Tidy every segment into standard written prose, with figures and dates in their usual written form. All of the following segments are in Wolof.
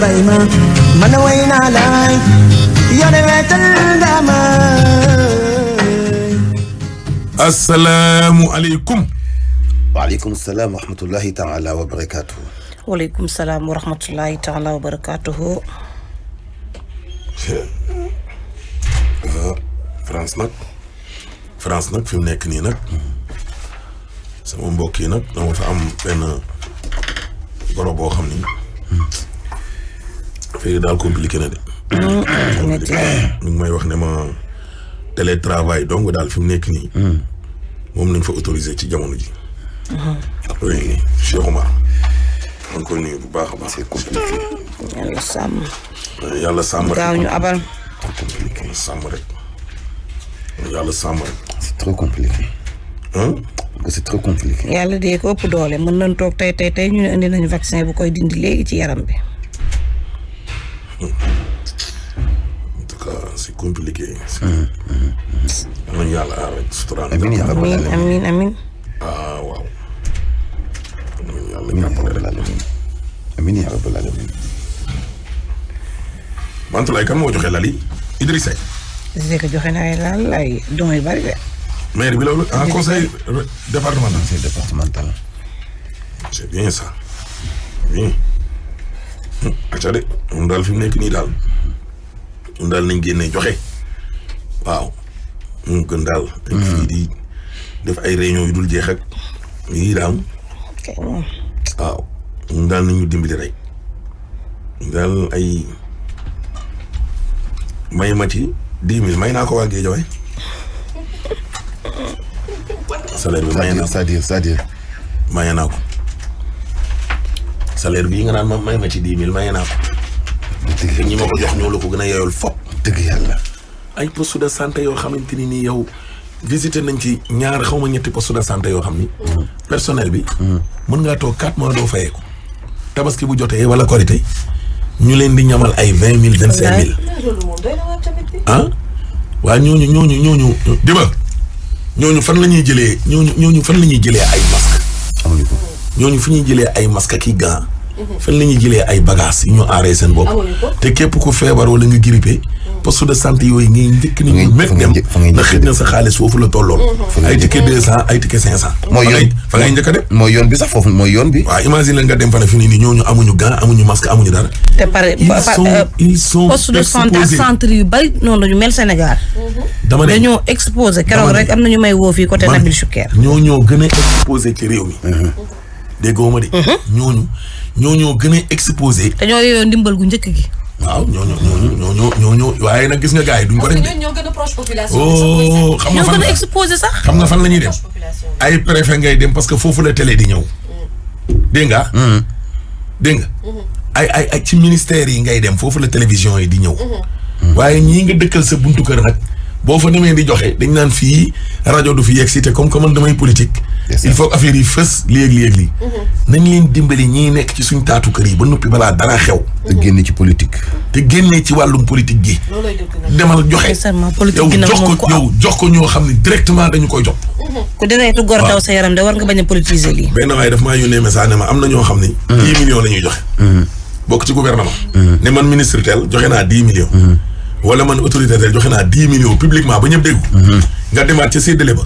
bay ma man way naa laay yone wetal nga ma. Assalaamu aleykum. waaleykum salaam wa rahmatullahi taala wa barakaatuhu. waaleykum salaam wa rahmatullahi taala wa barakaatuhu. France nag fi mu nekk nii nag sama mbokk yi nag dama fa am benn goro boo xam ni fii daal compliqué na de. mi ngi may wax ne ma télétravail donc daal fi mu nekk nii. moom nañ fa autorisé ci jamono ji. oui Cheikh Omar. maa ngi koy nuyu bu baax a baax. c'est compliqué. yàlla sàmm. yàlla sàmm rek gaaw ñu abal. trop compliqué. sàmm rek. yàlla sàmm rek. c'est trop compliqué. c'est trop compliqué. yàlla dee ko ëpp doole mën nañ toog tey ñu ne indi nañu vaccin bu koy dindi léegi ci yaram bi. en tout cas c'est compliqué. am nañu yàlla aar rek suturaan. amiin yaa rabbal aalamiin. amiin. ah waaw. amiin yàlla amiin yaa jàppale rabbal rek. aalamiin. amiin yaa rabbal aalamiin. Mantoulaye kan moo joxe lal yi Idrissa Seck. Seck joxe na ay laal ay dons yu bari de. maire bi loolu en conseil départemental. conseil départemental. c'est bien ça. bien. acca de moom daal fi mu nekk nii daal. moom daal nañ génnee joxe. waaw. mu gën daal. dañ fii di def ay réunion yu dul jeex ak yii daal. kay moom. waaw. moom daal nañu dimbali rek. daal ay may ma ci 10 000 may naa ko waa Guédiawaye. salaire bi maye naa ko c'est-à-dire. maye naa ko. salaire bii nga naan ma may ma ci 10 000 maye naa ko. te ñi ma ko jox ñoo la ko gën a yeyool fop. dëgg yàlla. ay poste de santé yoo xamante ni nii yow visité nañ ci ñaar xaw ma ñetti poste de santé yoo xam ni. personnel bi. mën ngaa toog 4 mois doo fayee ko. tabaski bu jotee wala korité ñu leen di ñamal ay 20 000 25 000. ah waa ñooñu diba ñooñu fan la ñuy jëlee ñooñu fan la ñuy jëlee ay masque amuñu ko. ñooñu fu ñuy jëlee ay masque ki gants. fan la ñuy jëlee ay bagages yu ñu aaree seen bopp. te képp ku feebar wala nga grippé. poste de santé yooyu ngay njëkk ni ñu met dem ndax xëy na sa xaalis foofu la tollool. ay ticket 200 ay ticket 500. mooy yoon fa ngay njëkk a dem. mooy yoon bi sax foofu mooy yoon bi. waaw imagine nga dem fa ne fi nii ñooñu amuñu gants amuñu masque amuñu dara. te pare ils sont poste de santé ak centre yu bari noonu la ñu mel Sénégal. dama ne dañoo exposé keroog rek am na ñu may woo fii côté Nabil Choucair. ñoo gën a exposé ci réew mi. déggoo ma de. ñoo gën a exposé. te ñoo yooyu ndimbal gu njëkk gi. waaw ñooñu waaye nag gis nga gars yi duñ ko def de. ñoo gën a proche population. oh xam nga ñoo fan gën a exposé sax. xam nga fan la ñuy dem. ay préfet ngay dem parce que foofu la télé di ñëw. dégg nga. dégg nga. ay ci ministère yi ngay dem foofu la télévision yi di ñëw. waaye ñii nga dëkkal sa buntu kër nag boo fa demee di joxe dañ naan fii rajo du fi yegg si te comme que man damay politique. il faut que affaire yi fës léegi. nañ leen dimbali ñii nekk ci suñ taatu kër yi ba noppi balaa dara xew. te génne ci politique. te génnee ci wàllum politique gi. demal joxe. yow jox ko ñoo xam ne directement dañu koy jox. ku dereetu gor daw sa yaram de war nga bañ a politiser lii. benn waaye daf maa yónnee message ne ma am na ñoo xam ne. 10 millions la ñuy joxe. bokk ci gouvernement. ne man ministre tel joxe naa 10 millions. wala man autorité tel joxe naa 10 millions publiquement ba ñëpp déggu. nga demaat ca séddale ba.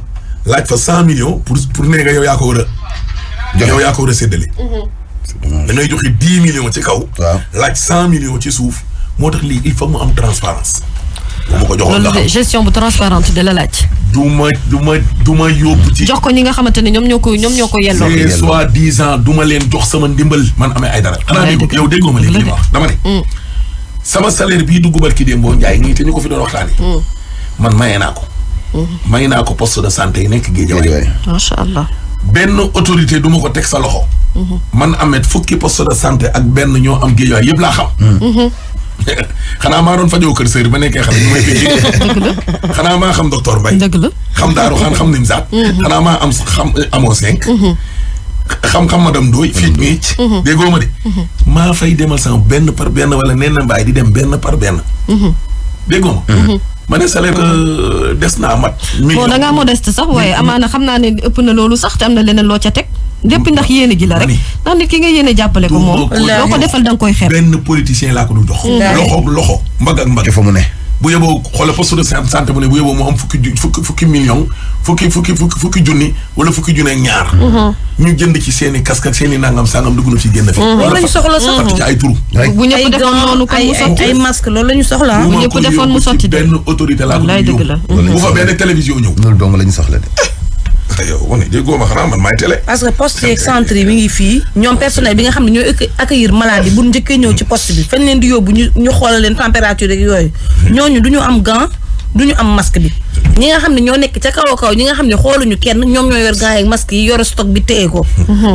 laaj fa 100 millions pour nee nga yow yaa ko war a. yow yaa ko war a séddale. da ngay joxe 10 millions ci kaw. waaw laaj 100 millions ci suuf moo tax lii il faut mu am transparence. bu ma ko joxoon nga xam gestion bu transparente de la laaj. du ma yóbbu ci. jox ko ñi nga xamante ne ñoom ñoo ko yelloo. c'est soi-disant du ma leen jox sama ndimbal man amee ay dara. xanaa dégg yow déggoo ma léegi li ma wax dama ne. sama salaire bii dugg barki Dembo Ndiaye nii te ñu ko fi doon waxtaanee. man maye naa ko. may naa ko poste de santé yi nekk Guédiawaye. macha allah. benn autorité du ma ko teg sa loxo. man amet fukki poste de santé ak benn ñoo am Guédiawaye yëpp laa xam. xanaa maa doon fajoo kër sër ba nekkee xale ñu may pété. xanaa maa xam docteur Mbaye. dëgg la xam Daaru Xaan xam Nimzaat. xanaa maa am xam amoo 5. xam madame Ndoye fii nii. déggoo ma de. maa fay demal sama benn par benn wala nen na mbaay di dem benn par benn. déggoo ma. ma ne salaire des naa mat. bon da ngaa modeste sax waaye amaana xam naa ne ëpp na loolu sax te am na leneen loo ca teg lépp ndax yéene gi la rek ndax nit ki nga yéene jàppale ko moom loo ko defal da nga koy xeeb benn politicien laa ko du jox loxo mbagg ak mbagg fa mu ne bu yeboo xoolal poste de santé bu ne bu yeboo mu am fukki million fukki junni wala fukki junni ak ñaar ñu jënd ci seen i casque ak seen i nangam sangam dugg na fi génn fi loolu la ñu soxla sax fàtt ci ay turu bu ñëpp defoon noonu kon mu sotti ay masque loolu la ñu soxla bu ñëpp defoon mu sotti de benn autorité laa ko wallaay dëgg la bu fa benn télévision ñëw loolu dong la ñu soxla de yow wane déggoo ma xanaa man maay télé parce que poste yeeg centre yi mi ngi fii ñoom personnel bi nga xam ne ñooy accueillir malade yi bu njëkkee ñëw ci poste bi fañ leen di yóbbu ñu xoolal leen température rek yooyu ñooñu du ñu am gant du ñu am masque bi ñi nga xam ne ñoo nekk ca kaw ñi nga xam ne xooluñu kenn ñoom ñoo yor gant yeeg masque yi yor stock bi téye ko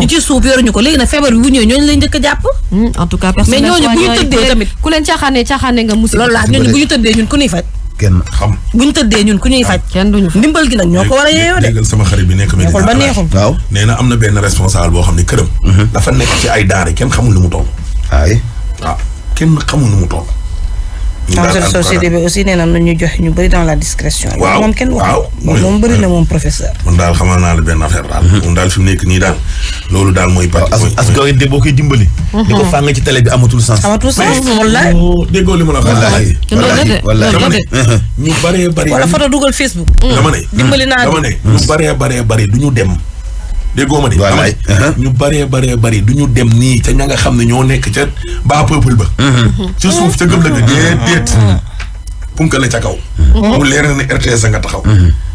ñu ci suuf yoruñu ko léegi nag feebar bi bu ñëwee ñooñu lay njëkk a jàpp en tout cas mais ñooñu bu ñu tëddee tamit ku leen caaxaane nga musiba loolu laa ñooñu bu ñu tëddee ñun ku ñuy faj kenn xam bu ñu tëddee ñun ku ñuy faj kenn duñu ndimbal gi nag ñoo ko war a yeeyoo de déggal sama xarit bi nekk neexul ba neexul waaw nee na am na benn responsable boo xam ne këram dafa nekk ci ay daara kenn xamul nu mu toll ay waaw kenn xamul nu mu toll dans société bi aussi nee na ñu joxe ñu bëri dans la discrétion waaw moom kenn waaw moom bëri na moom professeur man daal xamal naa la benn affaire daal moom daal fi mu nekk nii daal loolu daal mooy as gawit de boo koy dimbali di ko faa nga ci télé bi amatul sens wallaay déggoo li ma la wax wallaay ñu bëree bëri wala photo dugal Facebook dama ne dimbali naa dama ne ñu bëree bëri du ñu dem déggoo ma de wallaay ñu bëree bëri du ñu dem nii ca ña nga xam ne ñoo nekk ca bas peuple ba ca suuf ca gëm la nga déet punka la ca kaw mu leer na ne RTS nga taxaw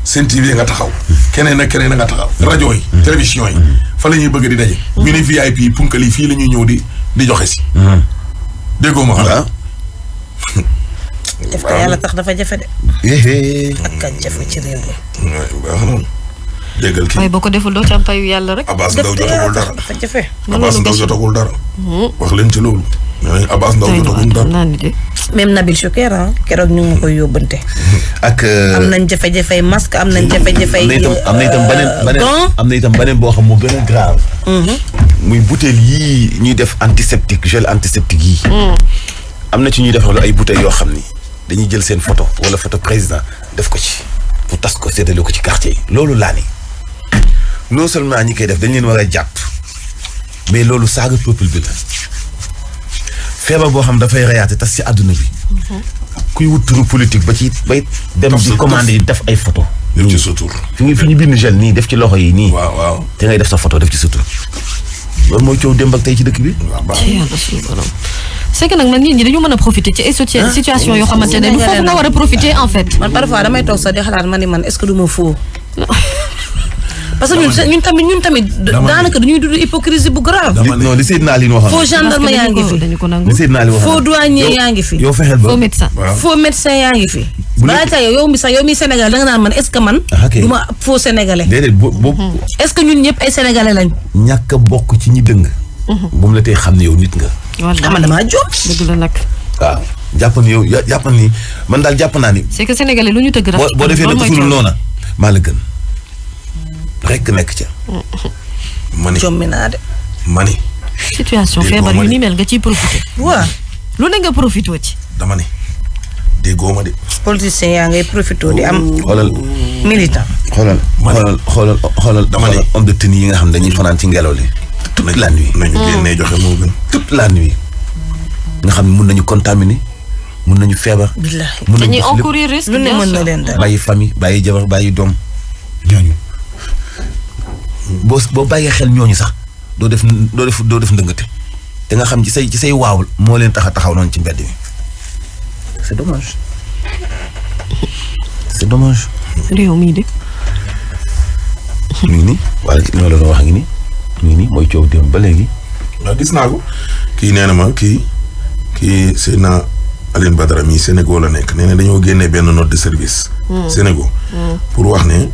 Sen TV nga taxaw keneen ak keneen nga taxaw rajo yi télévision yi fa la ñuy bëgg di daje ñu ne VIP punkal yi fii la ñuy ñëw di joxe si déggoo ma xam def ko yàlla tax dafa jafe de ak ka jafe ci réew mi baax na déggal kii waaye boo ko deful doo ci am payu yàlla rek Abbas Ndaw jotagul dara dafa jafe Abbas Ndaw jotagul dara wax leen ci loolu Abbas Ndaw jotagul dara naa ni de même Nabil Choucair keroog ñu ngi ma koy yóbbante ak am nañ jafe-jafey masque am nañ jafe-jafey am na itam beneen boo xam moo gën a grave muy bouteille yii ñuy def antiseptique gel antiseptique yii am na ci ñuy defal ay bouteilles yoo xam ni dañuy jël seen photo wala photo président def ko ci pour tas ko séddale ko ci quartier yi loolu laa ni non seulement ñi koy def dañ leen war a jàpp mais loolu saaga peuple bi la feebar boo xam dafay reyaate tas ci àdduna bi kuy wut turu politique ba ci bay dem di commandé yi def ay photo def ci sa tur fi ñu bind gel nii def ci loxo yi nii waaw te ngay def sa photo def ci sa tur loolu mooy coow démb ak tey ci dëkk bi c'est que nag man nit ñi dañu mën a profiter ci ay situation yoo xamante ne du foofu nga war a profiter en fait man parfois damay toog sax di xalaat ma ni man est-ce que du ma faux parce que ñun tamit daanaka dañuy dund hypocrisie bu grave non li Seydina Ali waxoon faux gendarme yaa ngi fi li Seydina Ali waxoon faux douanier yaa ngi fi yow fexeel ba faux médecin yaa ngi fi balaa ca yow mi Sénégal da nga naan man est-ce que man du ma faux sénégalais déedéet boobu est-ce que ñun ñëpp ay sénégalais lañ ñàkk a bokk ci ñi dëng bu mu la tey xam ne yow nit nga man damaa jóg dëgg la nag waaw jàpp ni yow jàpp ni man daal jàpp naa ni c'est que sénégalais lu ñu tëgg rafet boo defee nag fulul noona maa la gën rekk nekk ca mani jommi naa de mani situation feebar yu ni mel nga ciy profité waaw lu ne nga profité ci dama ne déggoo ma de politicien yaa ngay profité di am xoolal militant xoolal dama ne homme de tenue yi nga xam dañuy fanaan ci ngelaw li toute la nuit nañu génnee joxe moo gën toute la nuit nga xam ne mun nañu contaminer mun nañu feebar billaahi mun dañuy nañu encourir risque lu ne mën na leen dara bàyyi famille bàyyi jabar bàyyi doom ñooñu boo bàyyee xel ñooñu sax doo def ndëngate te nga xam ci say waawul moo leen tax a taxaw noonu ci mbedd mi c'est dommage réew mii de ñu ngi nii wala ñoo la doon wax ngi nii ñu ngi nii mooy coow démb ba léegi waaw gis naa ko kii nee na ma kii Seydina Aline Badara mi Sénégal la nekk nee na dañoo génnee benn note de service Sénégal pour wax ne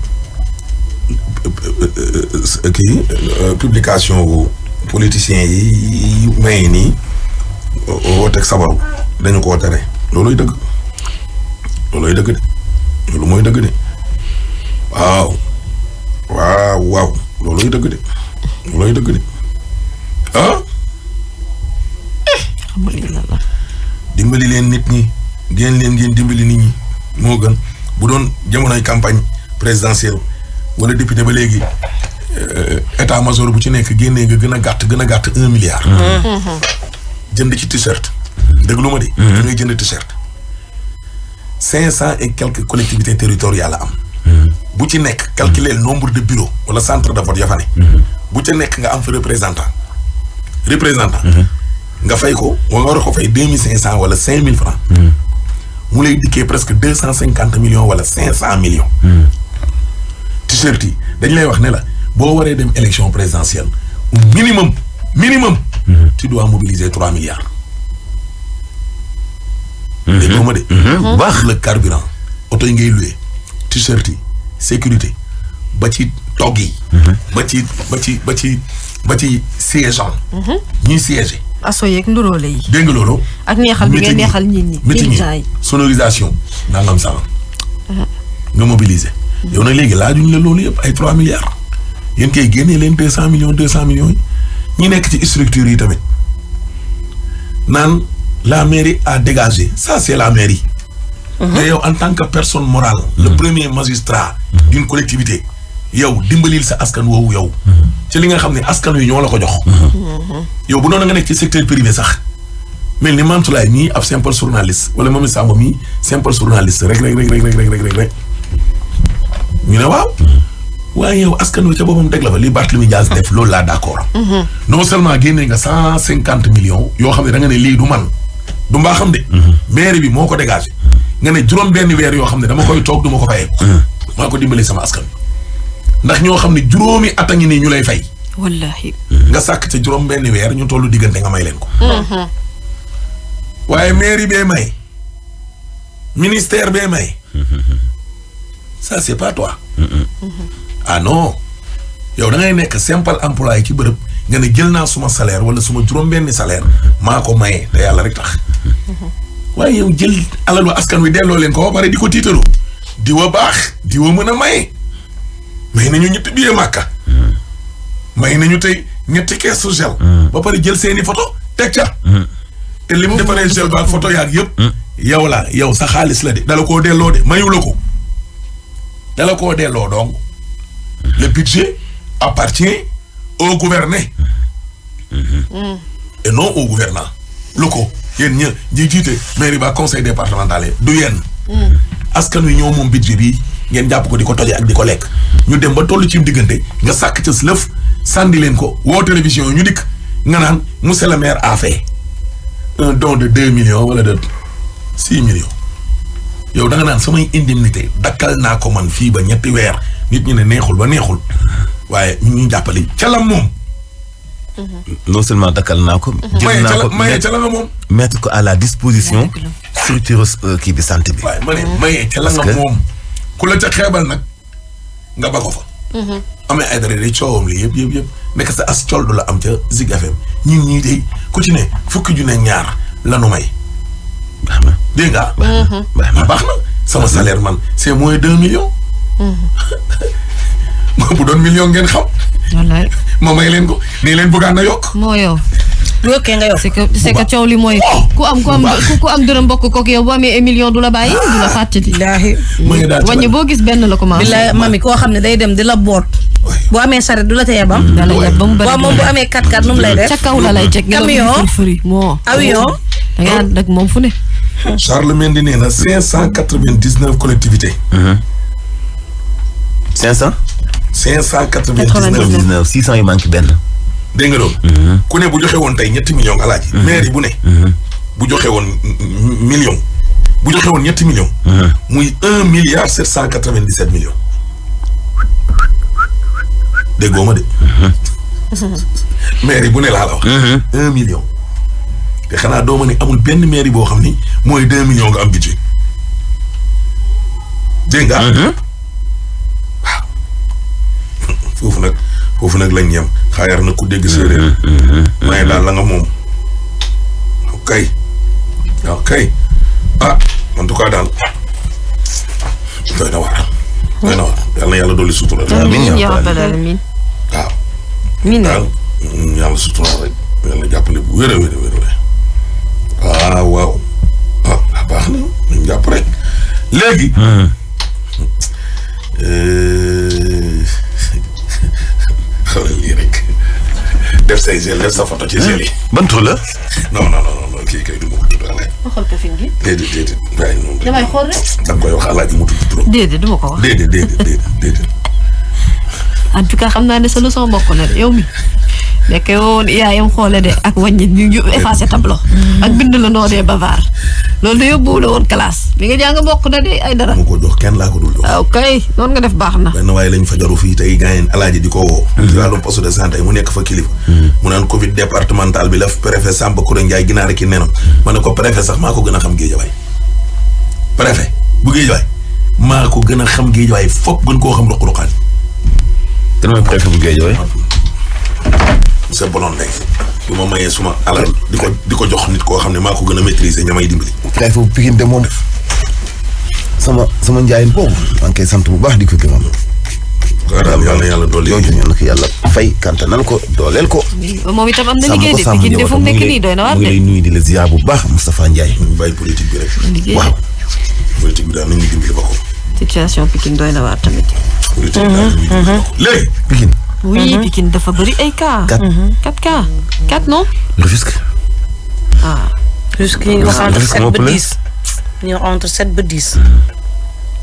kii publication wu politiciens yi may nii wooteeg sabaru dañu koo tere looluy dëgg de loolu mooy dëgg de waaw looluy dëgg de ah dimbali leen nit ñi ngeen dimbali nit ñi moo gën bu doon jamonoy campagne présidentielle wala député ba léegi état major bu ci nekk génnee nga gën a gàtt 1 milliard. jënd ci t-shirt. déglu ma de. fi ngay jënd t-shirt. 500 et quelques collectivités territoriales am. bu ci nekk calculer le nombre de bureaux wala centre de vote ya fa ne. bu ca nekk nga am fa représentant. nga fay ko nga war a ko fay 2500 wala 5000 francs. mu lay dikkee presque 250 millions wala 500 millions. t-shirt yi dañ lay wax ne la boo waree dem élection présidentielle minimum. tu dois mobiliser 3 milliards. dégg nga ma de. bu baax le carburant. oto yi ngay loué. t-shirt yi sécurité ba ci togg yi. ba ci siégeant. ñuy siégé. aso yeeg nduróole yi. dégg nga loolu. ak neexal bi ngay neexal nit ñi. meeting yi sonorisation. nangam sangam. nga mobiliser. yow nag léegi laajuñ la loolu yëpp ay 3 milliards. yéen kay génnee leen 200 millions yi. ñi nekk ci structure yi tamit. naan la mairie a dégagé ça c'est la mairie. mais yow en tant que personne morale. le premier magistrat. d'une collectivité. yow dimbalil sa askan woowu yow. ci li nga xam ne askan wi ñoo la ko jox. yow bu noonu nga nekk ci secteur privé sax. mel ni Mantoulaye mii ab simple journaliste wala Mamy Samb mii simple journaliste rek. ñu ne waaw. waaye yow askan wi ca boppam dégg la fa li Barthélémy Dias def loolu laa d'accord. non seulement génnee nga 150 millions yoo xam ne da nga ne lii du man du mbaa xam de. mairie bi moo ko dégagé. nga ne juróom benn weer yoo xam ne dama koy toog du ma ko fayee. maa ko dimbali sama askan wi. ndax ñoo xam ne juróomi at a ngi nii ñu lay fay. wallaahi. nga sàkk ca juróom benn weer ñu tollu diggante nga may leen ko. waaye mairie bee may. ministère bee may. ça c'est pas toi. ah non yow da ngay nekk simple employé ci bërëb nga ne jël naa suma salaire wala suma juróom-benni salaire maa ko maye te yàlla rek tax. waaye yow jël alalu askan wi delloo leen ko ba pare di ko tiitaroo. diwa baax diwa mën a maye. may nañu ñetti billet Màkka. may nañu tey ñetti keesu gel. ba pare jël seeni photo teg ca. te li mu defaree gel ba ak photo yaag yëpp. yow sa xaalis la de. dala koo delloo de mayu la ko. dala koo delloo donc. le budget appartient au gouverné. et non au gouvernant. locaux yéen ñi jiite mairie ba conseil départemental du yéen. askan wi ñoo moom budget bi ngeen jàpp ko di ko toje ak di ko lekk. ñu dem ba toll ci diggante nga sàkk ca lëf sànni leen ko woo télévision yi ñu dikk nga naan monsieur le maire a fait un don de 2 millions wala de 6 millions. yow da nga naan samay indemnité dakkal naa ko man fii ba ñetti weer. nit ñi ne neexul ba neexul waaye ñu ngi jàppale ca la moom. non seulement dakkal naa ko. jël naa ko maye ca la nga moom. mettre ko à la disposition. structure kii bi santé bi. waaye ma ne maye ca la nga moom. ku la ca xeebal nag nga ba ko fa. amee ay dara day coowam li yëpp nekk sa as col du la am ca Zik FM ñun ñii de ku ci ne fukki junne ñaar lanu may. baax na dégg nga. baax na sama salaire man c'est moins 2 millions. bu doon million ngeen xam. wallaay. ma may leen ko nii leen bëggaan na yokk. moo yow. yokkee nga yokk. c'est que coow li mooy. ku am dërëm bokk kook yow boo amee 1 million du la bàyyi du la fàttali. billaahi. wàññi boo gis benn la commencé. billaahi mami koo xam ne day dem di la boot. boo amee saret du la teye bam. da lay yeb ba mu bëri. waaw moom bu amee 4x4 nu mu lay def. ca kaw la lay teg. camion moo. avion. da ngaa dëgg moom fu ne. Charles Mendy nee na 599 collectivités. 500. 599 600 yi manqué benn. dégg nga loolu. ku ne bu joxe woon tey ñetti millions alaaji. maire yi bu ne. bu joxe woon million. bu joxe woon ñetti millions. muy 1 milliard 797 millions. déggoo ma de. maire yi bu ne laa la wax. 1 million. te xanaa doo ma ne amul benn maire boo xam ni mooy 2 millions nga am budget. dégg nga. foofu nag lañ yem xaayar na ku dégg séeréer. may daal la nga moom. ok en tout cas daal doy na waar. yal na yàlla dolli sutura. amiin yaa rabbal aalamiin. waaw. amiin daal yàlla sutura rek yàlla jàppale bu wér a wér a wér. waaw baax na nañ jàpp rek léegi. def say gel def sa photo ci gel yi. ban tur la. non kii kay du ma ko tudd alaay. waxal ko fi ngi. déedéet waaye noonu. damay xool rek. da nga koy wax alaaji mu tudd turam. déedéet du ma ko wax. déedéet. en tout cas xam naa ne sa leçon bokk na de yow mi nekk woon yaayam xoole de ak wàññi ñu effacé tableau. ak bind la noo dee bavard. loolu de yóbbuwu la woon classe. li nga jàng bokk na de ay dara. mu ko jox kenn laa ko dul jox. waaw kay noonu nga def baax na. benn waaye lañ fa jaru fii tey gaañeen alaaji di ko woo. ci wàllum poste de santé mu nekk fa kilifa. mu naan Covid départemental bi la préfet Samba Koura Ndiaye ginaar ki nenam ma ne ko préfet sax maa ko gën a xam Géejawaay. préfet bu Géejawaay maa ko gën a xam Géejawaay fopp gën koo xam ruq-ruqaan. te mooy préfet bu Géejawaay. monsieur Bolondé du ma mayee suma alal di ko jox nit koo xam ne maa ko gën a maîtriser ña may dimbali. préfet bu Pikine de moom sama njaayin boobu. maa ngi koy sant bu baax di ko gërëm. waaw daal yàlla dolli yooyu ñu ne ko yàlla fay kantanal ko dooleel ko. moom itam am na liggéey de Pikine de fu mu nekk nii doy na waar de. mu ngi lay nuyu di la ziar bu baax Moustapha Ndiaye. ñu bàyyi politique bi rek. waaw. politique bi daal nañu dimbali ba ko. situation Pikine doy na waar tamit. politique bi daal nañu dimbali ba ko. léegi. Pikine. oui Pikine dafa bëri ay cas. 4 cas 4 non. Rufisque. ah. Rufisque ñu wax entre 7 ba 10. ñu wax entre 7 ba 10.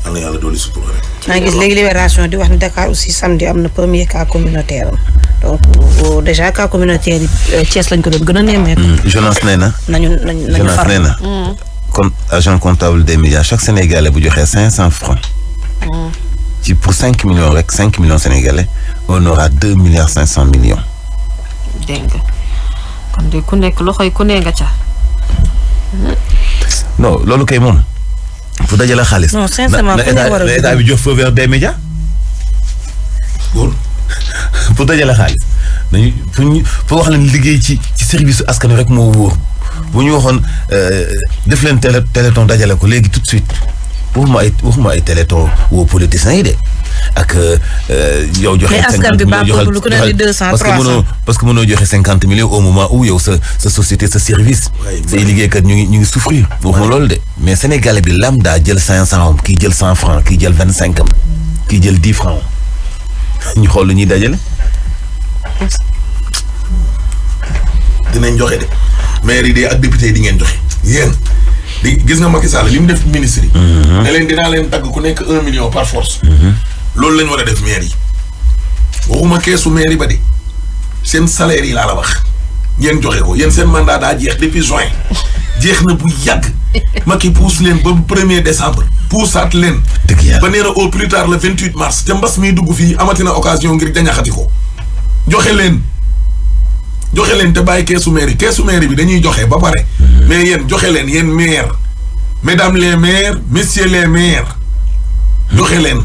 am na yàlla dolli sutura rek. maa ngi gis léegi Libération di wax ni Dakar aussi samedi am na premier cas communautaire am donc déjà cas communautaire yi Thiès lañ ko doon gën a nemmeeku. Jonas nee na. nañu far Jonas nee na. comme agent comptable des médias chaque Sénégalais bu joxee 500 francs. ci pour 5 millions rek 5 millions Sénégalais on aura 2 milliards 500 millions. dégg nga kon de ku nekk loxoy ku ne nga ca. non loolu kay moom. fu dajale xaalis. non sincèrement ku ne war a état bi jox feu vert des médias. pour dajale xaalis dañuy pour wax leen liggéey ci service askan rek moo wóor bu ñu waxoon def leen téléthon dajale ko léegi tout de suite waxuma ay téléthon woo politiciens yi de ak yow joxe. mais askan bi baaxul lu ko ne 200 300 parce que mënoo joxe 50 millions au moment où yow sa société sa service. say liggéeykat ñu ngi souffrir. waxuma loolu de mais Sénégalais bi lambda jël 500 am kii jël 100 francs kii jël 25 am kii jël 10 francs ñu xool lu ñuy dajale. dinañ joxe de maire yi de ak député yi di ngeen joxe yéen di gis nga Macky Sall li mu def ministre yi. ne leen dinaa leen dagg ku nekk 1 million par force. loolu lañ war a def maire yi waxuma keesu maire yi ba de seen salaire yi laa la wax ngeen joxe ko yéen seen mandat daa jeex depuis juin jeex na bu yàgg Macky pousse leen ba 1er décembre puusaat leen. dëgg yàlla ba nee na au plus tard le 28 mars te mbas miy dugg fii amatina occasion ngir jañaxati ko joxe leen te bàyyi keesu maire bi dañuy joxe ba pare. mais yéen joxe leen yéen maire mesdames les maires messieurs les maires joxe leen.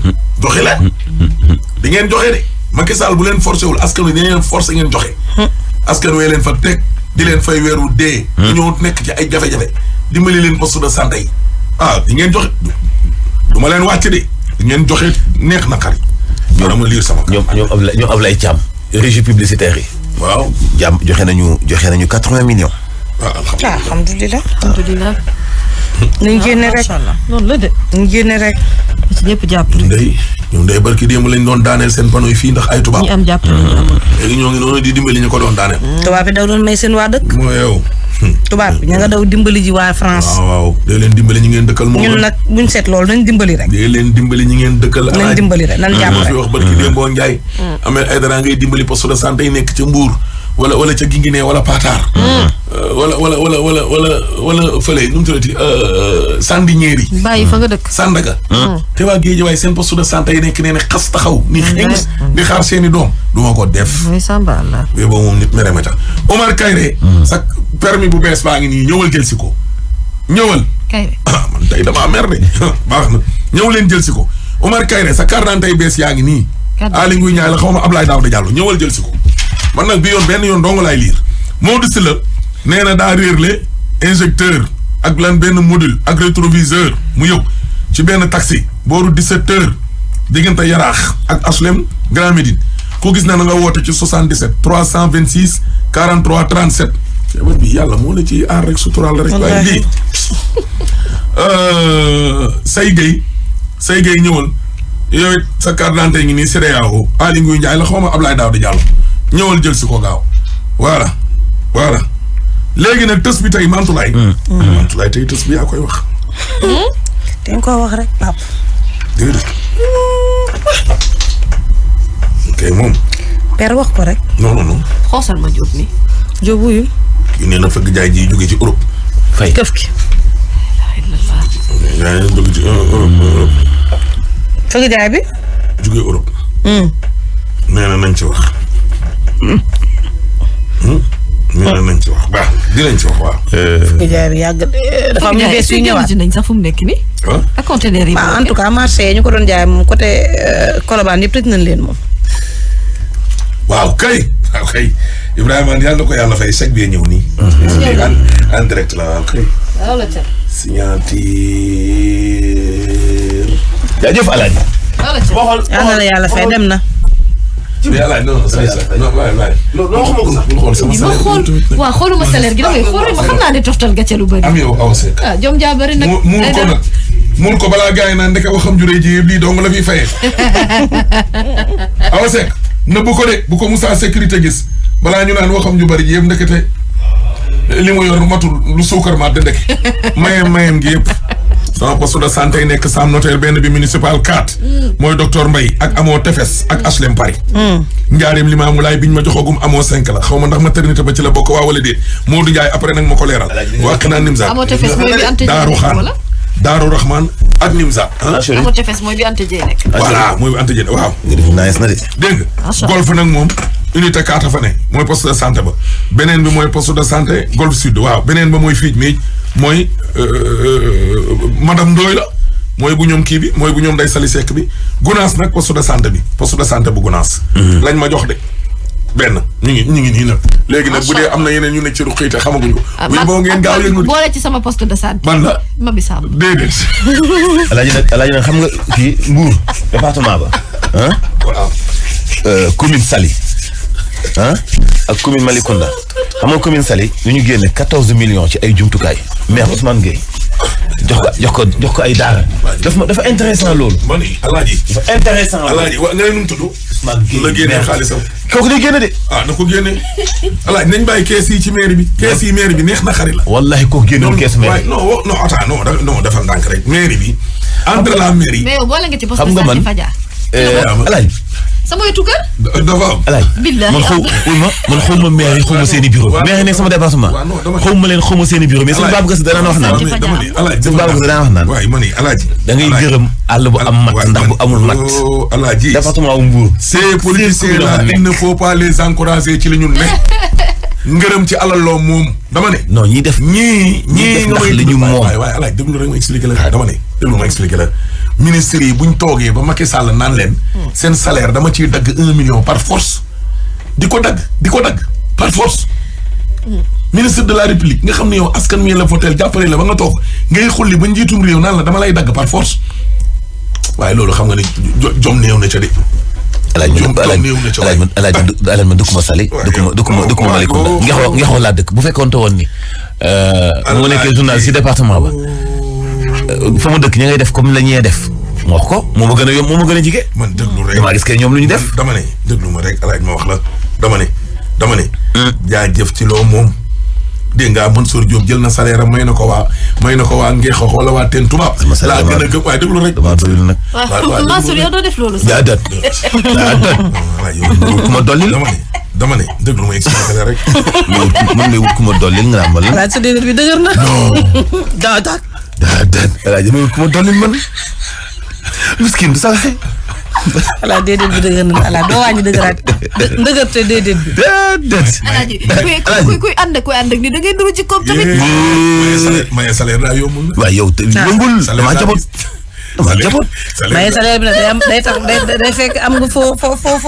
di ngeen joxe de Macky Sall bu leen forcé wul askan wi dañu leen forcé ngeen joxe. askan wi leen fa teg di leen fay weeru dee. dañoo nekk ci ay jafe-jafe dimbali leen poste de santé yi di ngeen joxe du ma leen wàcc de di ngeen joxe neex na xarit. ñoo dama lire sama. ñoom Ablaye Thiam régie publicitaire yi. waaw jàmm joxe nañu 80 millions. alhamdulilah. nañ génne rek noonu la de. ñu génne rek. ci ñëpp jàpp. ñun ndey barki démb lañ doon daaneel seen panneau yi fii ndax ay tubaab. ñi am jàpp léegi ñoo ngi noonu di dimbali ñu ko doon daaneel. tubaab bi daw doon may seen waa dëkk. mooy yow. tubaab bi ña nga daw dimbali ji waa France. waaw dee leen dimbali ñi ngeen dëkkal. moom ñun nag buñ seet loolu nañ dimbali rek. dee leen dimbali ñi ngeen dëkkal. nañ dimbali rek nan jàpp rek fi wax barki démb boo Njaay. amee ay dara ngay dimbali poste de santé yi nekk ca Mbuur wala ca Guinguinéo wala Patar. wala fële nu mu tuddati Sandiniéry. bàyyi fa nga dëkk. Sandaga. te waa Guédiawaye seen poste de santé yi nekk nee na xas taxaw. ni xeeñ di xaar seeni doom. du ma ko def. mooy Samba Allah. mais boobu moom nit mere ma tax Omar Kayre. sa permis bu bees baa ngi nii ñëwal jël si ko. ñëwal. Kayre man tey damaa mer de baax na ñëw leen jël si ko Omar Kayre sa carte d'identité bees yaa ngi nii. Aly Ngouille Ndiaye la xaw ma Abdoulaye Daouda Diallo ñëwal jël si ko. man nag bi yoon benn yoon dong laay liir Maodo Sylla nee na daa réerle injecteur ak lan benn module ak rétroviseur mu yëw ci benn taxi booru 17h diggante Yaraax ak HLM Grand Médine ku gis na nga woote ci 77 326 43 37. feebar bi yàlla moo la ci aar rek suturaal rek. waaye lii Say Gueye ñëwal yow it sa carte d'identité ngi nii CEDEAO Aly Ngouille Ndiaye la xaw ma Abdoulaye Daouda Diallo ñëwal jël si ko gaaw voilà léegi nag tës bi tey Mantoulaye. Mantoulaye tey tës bi yaa koy wax. te nga koo wax rek pap. déedéet. kay moom. père wax ko rek. non. xoosal ma Diop mi. Diop wuyu. kii nee na fëgg jaay ji jóge ci Europe. fay këf ki. yaa ngi bëgg ci Europe. fëgg jaay bi. jóge Europe. nee na nañ ci wax. nee na nañ ci wax baax dinañ ci wax waaw. fëgg jaay bi yàgg dafa am ñu bees yu ñëwaat nañ sax fu mu nekk nii. ak conteneur yi. en tout cas marché ñu ko doon jaay moom côté Colobane yëpp tëj nañ leen moom. waaw kay Ibrahima yàlla na ko yàlla fay chèque bi ñëw nii. en direct la waaw kay. waaw la ca. signature. jaajëf Alaaji. waaw la ca. yal na la yàlla fay dem na. mais Alaaji non waay. non xamoo ko sax bul xool sama salaire. waaw xooluma salaire gi damay xool ma xam naa ne toftal gàcce lu bëri. am yow aw seek. jom jaa bëri nag. muur ko balaa gars yi naan ndeke waxam juree ji lii dong la fiy fayee. aw seek nëbbu ko de bu ko Moussa sécurité gis balaa ñu naan waxam ju bëri ji yëpp ndekete li mu yor matul lu suukar ma de ndeke mayem gi yëpp. sama poste de santé yi nekk Sam Notaire benn bi municipal 4. mooy docteur Mbaye ak amoo Tefes ak HLM Paris. njaareem Limaamu Laay biñ ma joxagum amoo 5 la xaw ma ndax maternité ba ci la bokk waa wala déet Modou Ndiaye après nag ma ko leeral. waa Xanaa Nimza. amoo Tefes mooy bi Anta Daaru Xaan Daaru Rahman ak Nimza. amoo Tefes mooy bi Anta Dieye nekk. voilà mooy bi Anta Dieye waaw. nice na de. dégg nga. golf nag moom unité 4 fa ne mooy poste de santé ba beneen bi mooy poste de santé Golf Sud waaw beneen ba mooy fii mi mooy madame Ndoye la mooy bu ñoom kii bi mooy bu ñoom day sali sekk bi Gunaas nag poste de santé bi poste de santé bu Gunaas. lañ ma jox de benn ñu ngi nii nag. léegi nag bu dee am na yeneen ñu ne ci ruq yi te xamaguñu ko. bu ñu boo ngeen gaaw yëngu boole ci sama poste de santé. ban la Mabi Samb. déedéet. Alaaji nag xam nga kii Mbour département ba waaw. commune Saly ak commune Malicounda xam nga commune Saly ñu génne 14 millions ci ay jumtukaay maire Ousmane Gueye jox ko ay daara dafa intéressant loolu. man Alaaji. dafa intéressant loolu Alaaji wa nga ne nu mu tudd. Ousmane Gueye la génne xaalisam. kooku day génne de. na ko génne. Alaaji nañ bàyyi kees yi ci mairie bi. kees yi mairie bi neex na xari la. wallahi kooku génnewul kees mairie. non attends non dafa ndànk rek mairie bi. entre la mairie. mais yow boole nga ci poste xam de nga santé man Fadia. Alaaji. sama wetu kër. dafa am. Alaaji. billahi man xaw ma maire yi xaw ma seen i bureau. maire yi nekk sama département. xaw ma seen i bureau mais sëñ Babacar Sy danaan wax naan. dama ni Alaaji sëñ Babacar Sy danaan wax naan. waaye ma ni Alaaji. da ngay gërëm àll bu am mat ndax bu amul mat. Alaaji. département wu Mbour. ces politiciens là il ne faut pas les encourager ci la ñu ne. ngërëm ci alal loo moom dama ne. non ñiy def ñii nga may li ñu moom. waaye Alaaji déglu rek ma expliqué la dama ne déglu ma expliqué la ministres yi buñ toogee ba Macky Sall naan leen seen salaire dama ciy dagg 1 million par force di ko dagg par force ministre de la République nga xam ne yow askan wi la votel jàppale la ba nga toog ngay xulli ba njiitum réew naan la dama lay dagg par force waaye loolu xam nga ne jom néew na ca de. Alaaji man dëkkuma Saly dëkkuma Malicounda ngexoo laa dëkk bu fekkoon te woon ni mu nekkee journal si département ba fa ma dëkk ña ngay def comme la ñuy def ma wax ko moo ma gën a yomb moo ma gën a jige man déglu rek damaa gis que ñoom lu ñu def dama ne déglu ma rek Alaaji ma wax la dama ne jaajëf ci loo moom dégg nga Mansour Diop jël na salaire am may na ko waa Ngeexo wala waa Teen Tubaab laa gën a gëm waaye déglu rek damaa doyul nag waaw Mansour yow doo def loolu sax. daa ku ma dollil dama ne déglu ma expliqué la rek mën ngay wut ku ma dollil nga naan ma lan Alaaji sa déedéet bi dëgër na. daa Alaaji ma ku ma dollil man miskin du sax Alaaji déedéet bi dëgër na Alaaji doo wàññi dëgëraat ndëgër te déedéet bi. Alaaji kuy ànd ak ni da ngay duru ci koom tamit. maye salaire daa yombul waaw yow te yombul damaa jaboot maye salaire bi nag day tax day fekk am nga foo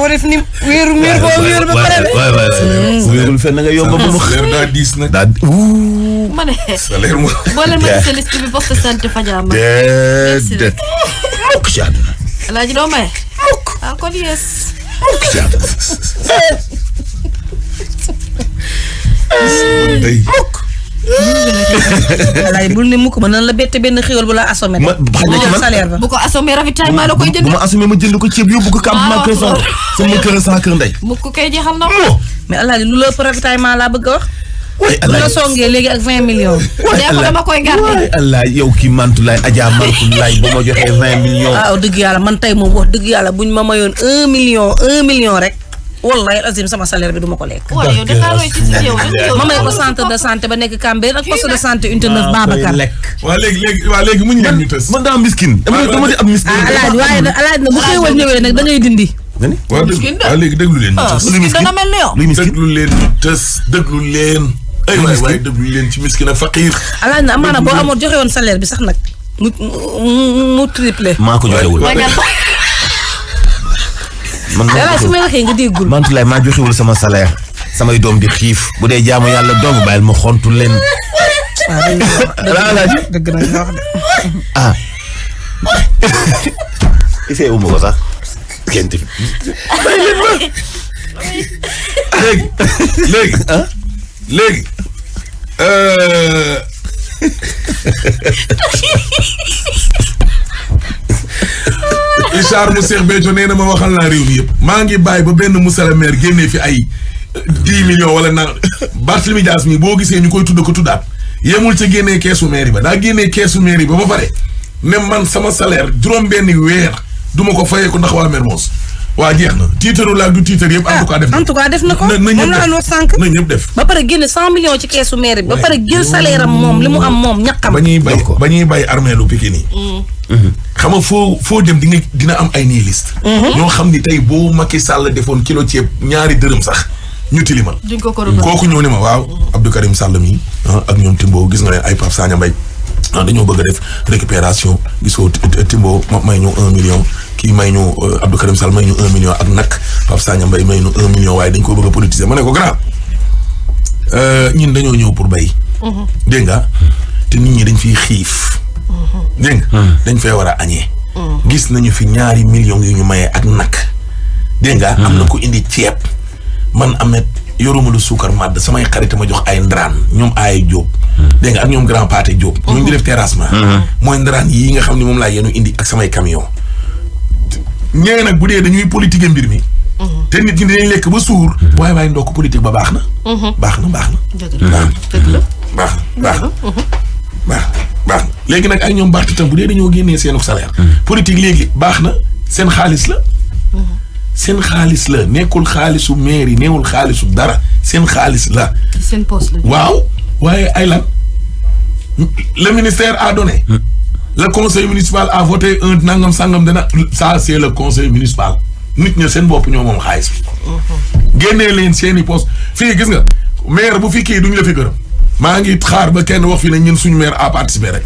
def ni wéeru ba pare de. waay wéerul fenn nga yomb ba mu salaire daa diis nag ma ne. salaire mo boole ma sa liste bi poste de santé Fadia ma. déedéet mukk ci àdduna Alaaji doo maye. kon yes. mukk ci àdduna day walaay bul ne mukk ma nan la bette benn xéwal bu la assommé. ma xaj na ci man salaire ba. bu ko assommé ravitaillement la koy jënd. bu ma assumé ma jënd ko ceeb yóbbu ko campement kër Saalum sama kër sans kër ndey. mukk kay jeexal na. mais alaaji lu la ëpp ravitaillement laa bëgg a wax. waay bu la songee léegi ak 20 millions. nee ko dama koy garder. waay allah yow kii Mantoulaye Adja Mantoulaye ba ma joxee 20 millions. waaw dëgg yàlla man tey moom wax dëgg yàlla buñ ma mayoon 1 million rek. wallahi azim sama salaire bi du ma ko lekk. waaw yow dafa roy ci yow ma may ko centre de santé ba nekk Cambérène ak poste de santé unité 9 Babacar. waa léegi muñ ngeen ñu tës. man daa miskin. dama di ab miskin. alaaji waaye nag alaaji nag bu xéewal ñëwee nag da ngay dindi. waa léegi déglu leen ñu tës. miskin dana mel ni yow. déglu leen ñu tës déglu leen. ay waay déglu leen ci miskin ak faqiir. alaaji nag amaana boo amoon joxe woon salaire bi sax nag mu triplé. maa ko joxewul. man su may waxee nga déggul. Mantoulaye maa joxewul sama salaire. samay doom di xiif bu dee jaamu yàlla dong bàyyil ma xontu leen. dëgg na nga wax de. ah. essayé wu ma ko sax. kenn tamit. bàyyi leen ma. léegi. Richard mu Cheikh Béthio nee na ma waxal naa réew mi yëpp maa ngi bàyyi ba benn monsieur le maire génnee fi ay 10 millions wala na Barthélémy Dias mi boo gisee ñu koy tudd ko tuddaat yemul ca génnee keesu mairie ba daa génnee keesu mairie ba pare ne man sama salaire juróom-benni weer duma ko fayee ko ndax waa Mermoz waa jeex na tiitaru laag du tiitar yëpp en tout cas def na ko moom la wax sànq na ñëpp def ba pare génne 100 millions ci keesu mairie bi ba pare jël salaire am moom li mu am moom ñàkkam ba ñuy bay armée lu Pikine yi xam nga foo dem dina am ay nihiliste ñoo xam ni tey boo Macky Sall defoon kilo ceeb ñaari dërëm sax ñu tilimal kooku ñëw ne ma waaw Abdou Karim Sall mi ak ñoom Timbo gis nga leen ay Pape Sagna Mbaye dañoo bëgg a def récupération gisoo Timbo may ñu 1 million kii may ñu Abdou Karim Sall may ñu 1 million ak nag Pape Sagna Mbaye may ñu 1 million waaye dañ ko bëgg a politiser ma ne ko grand ñun dañoo ñëw pour bay dégg nga te nit ñi dañ fiy xiif dégg nga dañ fay war a añee gis nañu fi ñaari millions yu ñu mayee ak nag dégg nga am na ko indi ceeb man amet yoruma lu suukar màdd samay xarit ma jox ay ndaraan ñoom ay Jóob dégg nga ak ñoom grand pâté Jóob ñoom di def terrassement mooy ndaraan yii nga xam ne moom laa yenu indi ak samay camion ñee nag bu dee dañuy politique mbir mi te nit ñi dinañ lekk ba suur waaye ndokk politique ba baax na baax na léegi nag ak ñoom baax tam bu dee dañoo génnee seenu salaire politique léegi baax na seen xaalis la seen xaalis la nekkul xaalisu mairie neewul xaalisu dara seen xaalis la seen poste la waaw waaye ay lan le ministère a donné le conseil municipal a voté un nangam sangam dana ça c'est le conseil municipal nit ña seen bopp ñoo moom xaalis bi génnee leen seeni poste fii gis nga maire bu fi kii duñ la fi gërëm maa ngi xaar ba kenn wax fi ne ñun suñu maire a participé rek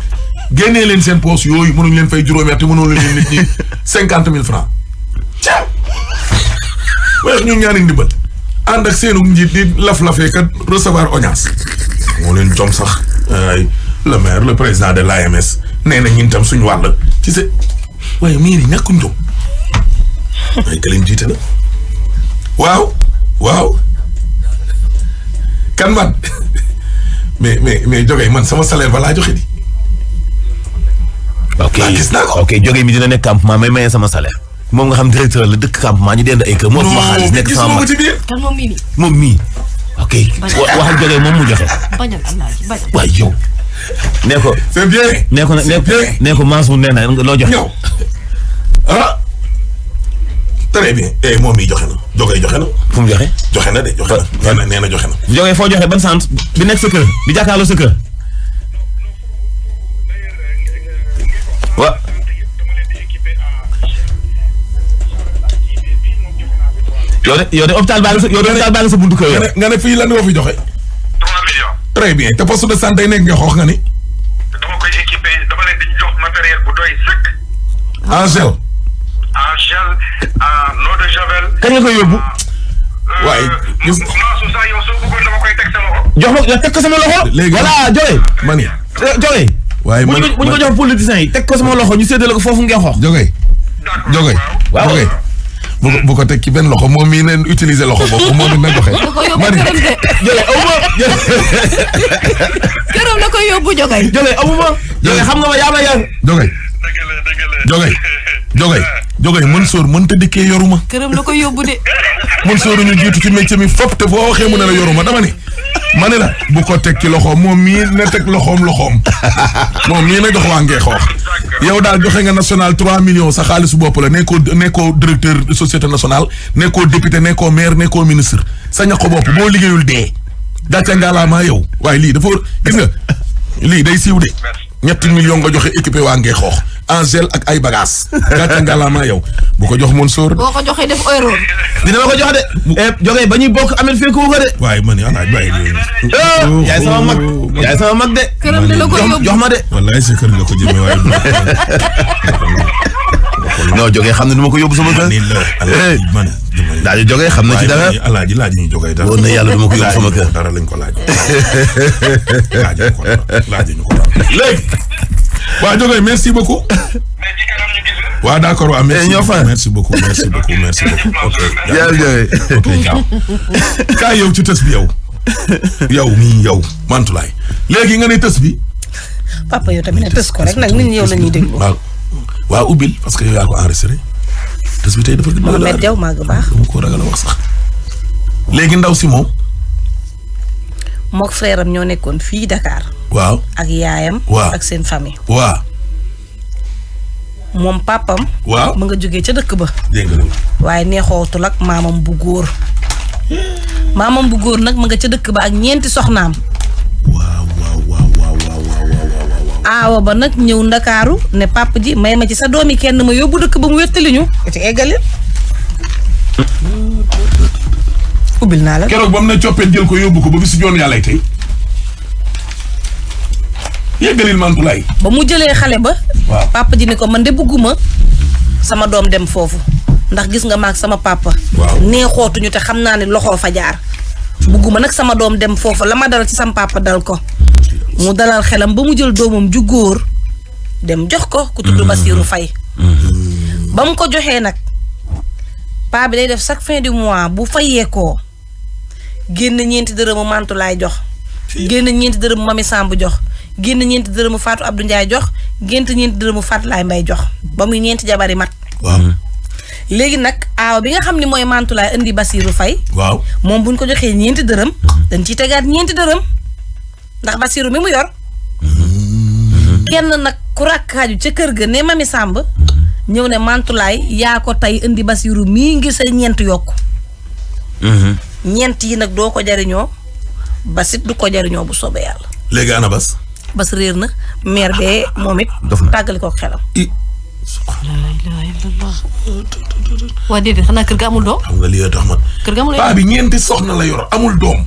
génnee leen seen poste yooyu mënuñ leen fay juróomi at te mënoon leen nit ñi 50,000 francs ciao weex ñu ñaani ndimbal ànd ak seenu njiit di laf-lafee kat recevoir audience moo leen jom sax le maire le président de l'AMS nee na ñun tam suñu wàll ci se waaye mairie ñàkkuñ jom ay ka leen jiite la waaw kan man mais jógee man sama salaire ba laa joxe di gis naa ko ok jógee mi dina nekk campement may maye sama salaire moom nga xam directeur la dëkk campement ñu dend ay kër moo sama xaalis nekk sama mag kan moom mii ok waxal jógee moom mu joxe waaye yow nee ko c'est bien nee ko Mansour nee na loo joxe ñëw très bien moom mii joxe na jógee joxe na fu mu joxe joxe na de joxe na nee na joxe na jógee foo joxe ban sant bi nekk sa kër bi jàkkaarloo sa kër wa yow de hôpital baa nga sa buntu kër nga ne fii lan nga fi joxe 3 millions. très bien te poste de santé nekk nga xoox nga ni dama koy équipé dama leen di jox matériel bu doy sëkk. en gel en eau de javel. kañ nga koy yóbbu waaye gis Mansour sax yow soo bëggoon dama koy teg sa loxo. jox ma teg ko sama loxo léegi voilà jógee man jógee waaye bu ñu ko jox politiciens yi teg ko sama loxo ñu séddale ko foofu ngeen xoox jógee d'accord jógee waaw bu ko teg ci benn loxo moom mii neen utiliser loxo boobu moom it na joxe. da ko yóbbu mani këram de. jëlee amuma këram la koy yóbbu jogay. jëlee amuma. jëlee xam nga ma yaa ma yar. jogay Mansour mënta dikkee yoruma. këram la koy yóbbu de. Mansour ñu jiitu ci métier mi fop te foo waxee mu ne la yoruma dama ni. ma ne la bu ko teg ci loxoom moom mii na teg loxoom moom mii na jox waa ngee xoox yow daal joxe nga national 3 millions sa xaalisu bopp la nekkoo directeur société nationale nekkoo député nekkoo maire nekkoo ministre sa ñaqo bopp boo liggéeyul dee gàcce ngaalaamaa yow waaye lii dafa gis nga lii day siiw de 3 millions nga joxe équipé waa ngee xoox en gel ak ay bagages gàcce ngaalaamaa yow bu ko jox Mansour boo ko joxee def euro. dina ma ko jox de. jógee ba ñuy bokk amel fekk ko de. waaye man alaaj bàyyi yaay sama mag de. këram la koy yóbbu jox ma de. wallaay sa kër nga ko jëmee waaye non jógee xam ne du ma ko yóbbu sama kër. man daal di jógee xam na ci dara. alaaji laaj ñu jógee dara. woon na yàlla du ma ko yóbbu sama kër. dara lañ ko laaj. laaj ñu ko dara léegi. waa jógee merci beaucoup. waaw d'accord waaw merci beaucoup ok kaay yow ci tës bi yow mii yow Mantoulaye léegi nga ne tës bi papa yow tamit ne tës ko rek nag nit ñi yow la ñuy déglu. waaw ubbil parce que yow yaa ko enregistré tës bi tey dafa gën Mohamed Diaw maa ngi baax. dama ko ragal a wax sax léegi ndaw si moom mook frère am ñoo nekkoon fii Dakar. waaw ak yaayam. waaw ak seen famille. waaw moom papam waaw mu nga jógee ca dëkk ba. dégg nga waaye neexootul ak maamam bu góor. maamam bu góor nag mu nga ca dëkk ba ak 9 soxnaam. waaw aawa ba nag ñëw ndakaaru ne papa ji may ma ci sa doomi kenn ma yóbbu dëkk ba mu wettali ñu. ci eggali. ubbil naa la. keroog ba mu ne coppee jël ko yóbbu ko ba bisu joon yàlla tey yeggalil Mantoulaye. ba mu jëlee xale ba. waaw papa ji ni ko man de bëgguma sama doom dem foofu ndax gis nga maag sama papa. waaw neexootuñu te xam naa ne loxoo fa jaar. bëgguma nag sama doom dem foofu la ma dal ci sama papa dal ko. mu dalal xelam ba mu jël doomam ju góor dem jox ko ku tudd Bassirou Faye. ba mu ko joxee nag paa bi day def chaque fin du mois bu fayeekoo génn 9 dërëmu Mantoulaye jox. génn 9 dërëmu Mami Samb jox. génn 9 dërëmu Fatou Abdou Ndiaye jox gént 9 dërëmu Fatou Laye Mbaye jox ba muy 9 jabari mat. waaw léegi nag aaw bi nga xam ne mooy Mantoulaye indi Bassirou Faye. waaw moom buñ ko joxee 9 dërëm. dañ ciy tegaat 9 dërëm ndax Bassirou mi mu yor. kenn nag ku rakkaaju ca kër ga ne Mami Samb. ñëw ne Mantoulaye yaa ko tey indi Bassirou mii ngir sa 9 yokku. 9 yi nag doo ko jariñoo basit du ko jariñoo bu soobee yàlla. léegi ana bas. bas réer na maire bee moom it. tàggali ko xelam. waa déedéet xanaa kër ga amul doom. xam nga lii tax man. kër ga amul paa bi 9 soxna la yor amul doom.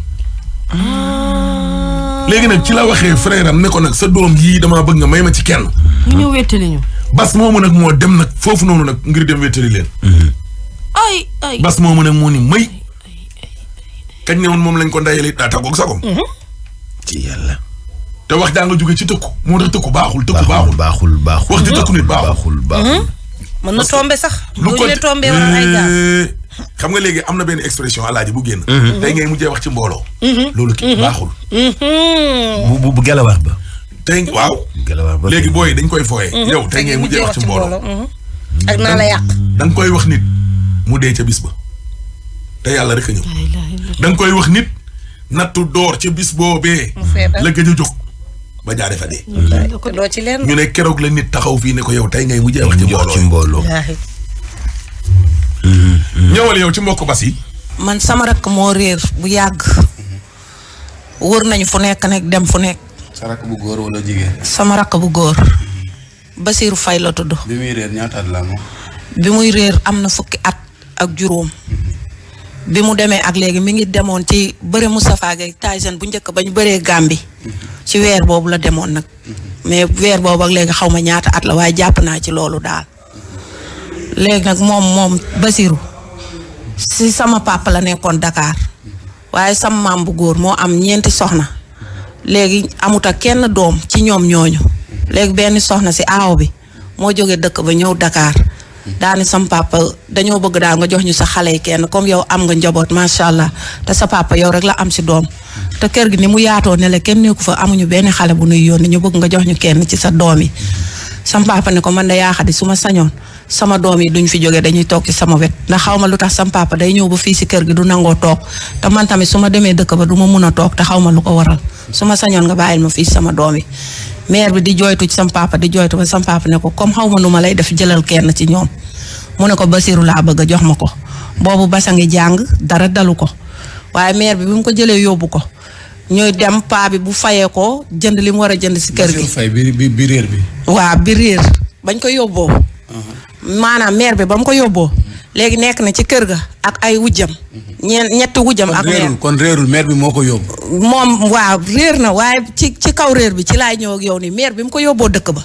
léegi nag ci la waxee frère am ne ko nag sa doom yii damaa bëgg nga may ma ci kenn. ñu ñëw wettali ñu. bas moomu nag moo dem nag foofu noonu nag ngir dem wettali leen. ay bas moomu nag moo ni may. kañ ne woon moom lañ ko ndayale daa tàggoog sa kom. ci yàlla. te wax jaa nga jóge ci tëkku moo tax tëkku baaxul. baaxul wax di tëkku nit baaxul. mën na tombe sax. lu ko dee tombe wala ay gaaf. xam nga léegi am na benn expression alaaji bu génn. tey ngay mujjee wax ci mbooloo. loolu kii baaxul. bu gelawaar ba. tey waaw. gelawaar ba léegi booy dañ koy fooyee. yow tey ngay mujjee wax ci mbooloo. ak naa la yàq. da nga koy wax nit mu dee ca bis ba. te yàlla rek a ñëw. da nga koy wax nit nattu door ca bis boobee. la gëj a jóg ba jaaree fa dee. te doo ci leen. ñu ne keroog la nit taxaw fii ne ko yow tey ngay mujjee wax ci mbooloo. ñëwal yow ci mbokk bas yi. man sama rakk moo réer bu yàgg. wër nañu fu nekk nag dem fu nekk. sa rakk bu góor wala jigéen. sama rakk bu góor. Bassirou Faye la tudd. bi muy réer ñaata at la moom. bi muy réer am na fukki at ak juróom. bi mu demee ak léegi mi ngi demoon ci bëre Moustapha Gueye Tyson bu njëkk ba ñu bëree Gambie. ci weer boobu la demoon nag. mais weer boobu ak léegi xaw ma ñaata at la waaye jàpp naa ci loolu daal. léegi nag moom Bassirou si sama papa la nekkoon Dakar waaye sama maam bu góor moo am 9 soxna léegi amut ak kenn doom ci ñoom ñooñu léegi benn soxna si aaw bi moo jógee dëkk ba ñëw Dakar daani sam papa dañoo bëgg daal nga jox ñu sa xale yi kenn comme yow am nga njaboot macha allah te sa papa yow rek la am si doom te kër gi ni mu yaatoo ne la kenn nekku fa amuñu benn xale bu nuy yónni ñu bëgg nga jox ñu kenn ci sa doom yi sam papa ne ko man de yaa xadi su ma sañoon sama doom yi duñ fi jógee dañuy toog ci sama wet ndax xaw ma lu tax sam papa day ñëw ba fii si kër gi du nangoo toog te man tamit su ma demee dëkk ba du ma mun a toog te xaw ma lu ko waral su ma sañoon nga bàyyil ma fii sama doom yi maire bi di jooytu ci sam papa di jooytu ba sam papa ne ko comme xaw ma nu ma lay def jëlal kenn ci ñoom mu ne ko Basiru laa bëgg a jox ma ko boobu basa ngi jàng dara dalu ko waaye maire bi mu ko jëlee yóbbu ko ñooy dem paa bi bu fayee ko jënd li mu war a jënd si kër gi. Basiru Faye bi réer bi. waaw bi réer bañ ko yóbboo. maanaam maire bi ba mu ko yóbboo. léegi nekk na ci kër ga ak ay wujjam. ñetti wujjam ak maire kon réerul maire bi moo ko yóbbu. moom waaw réer na waaye ci kaw réer bi ci laay ñëw ak yow nii maire bi mu ko yóbboo dëkk ba.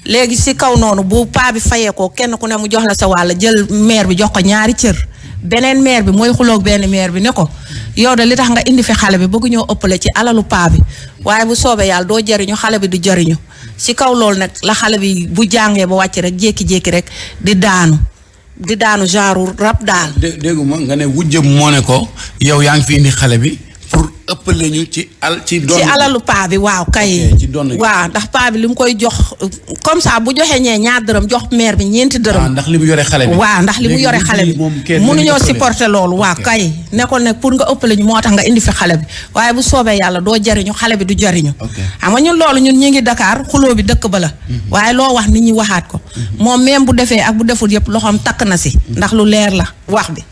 léegi si kaw noonu bu paa bi fayee ko kenn ku ne mu jox la sa wàll jël maire bi jox ko ñaari cër. beneen maire bi mooy xuloog benn maire bi ne ko yow de li tax nga indi fi xale bi bëgg ñoo ëppale ci alalu paa bi waaye bu soobee yàlla doo jariñu xale bi du jariñu si kaw loolu nag la xale bi bu jàngee ba wàcc rek jékki-jékki rek di daanu genre rab daal. dégguma nga ne wujjëm moo ne ko yow yaa ngi fi indi xale bi pour ëppale ñu ci alalu paa bi waaw kay. waaw ndax paa bi li mu koy jox comme ça bu joxee ñee ñaar dërëm jox maire bi ñeenti dërëm. ndax li mu yore xale bi. waaw ndax li mu yore xale bi mënuñoo supporter loolu waaw kay. nekkoon nag pour nga ëppale ñu moo tax nga indi fi xale bi waaye bu soobee yàlla doo jariñu xale bi du jariñu. xam nga ñun loolu ñun ñi ngi Dakar xuloo bi dëkk ba la. waaye loo wax nit ñi waxaat ko. moom même bu defee ak bu deful yëpp loxoom takk na si. ndax lu leer la wax bi.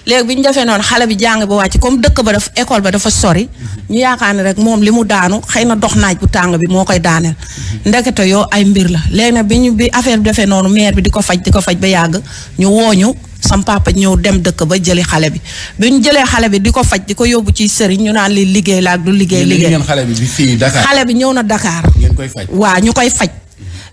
léegi bi ñu defee noonu xale bi jàng ba wàcc comme dëkk ba daf école ba dafa sori ñu yaakaar ne rek moom li mu daanu xëy na dox naaj bu tàng bi moo koy daaneel ndekete yoo ay mbir la léegi nag bi affaire bi defee noonu maire bi di ko faj ba yàgg ñu wooñu sam papa ñëw dem dëkk ba jëli xale bi ñu jëlee xale bi di ko faj di ko yóbbu ci sëriñ ñu naan li liggéey la ak du liggéey xale bi fii Dakar xale bi ñëw na Dakar ngeen koy faj waaw ñu koy faj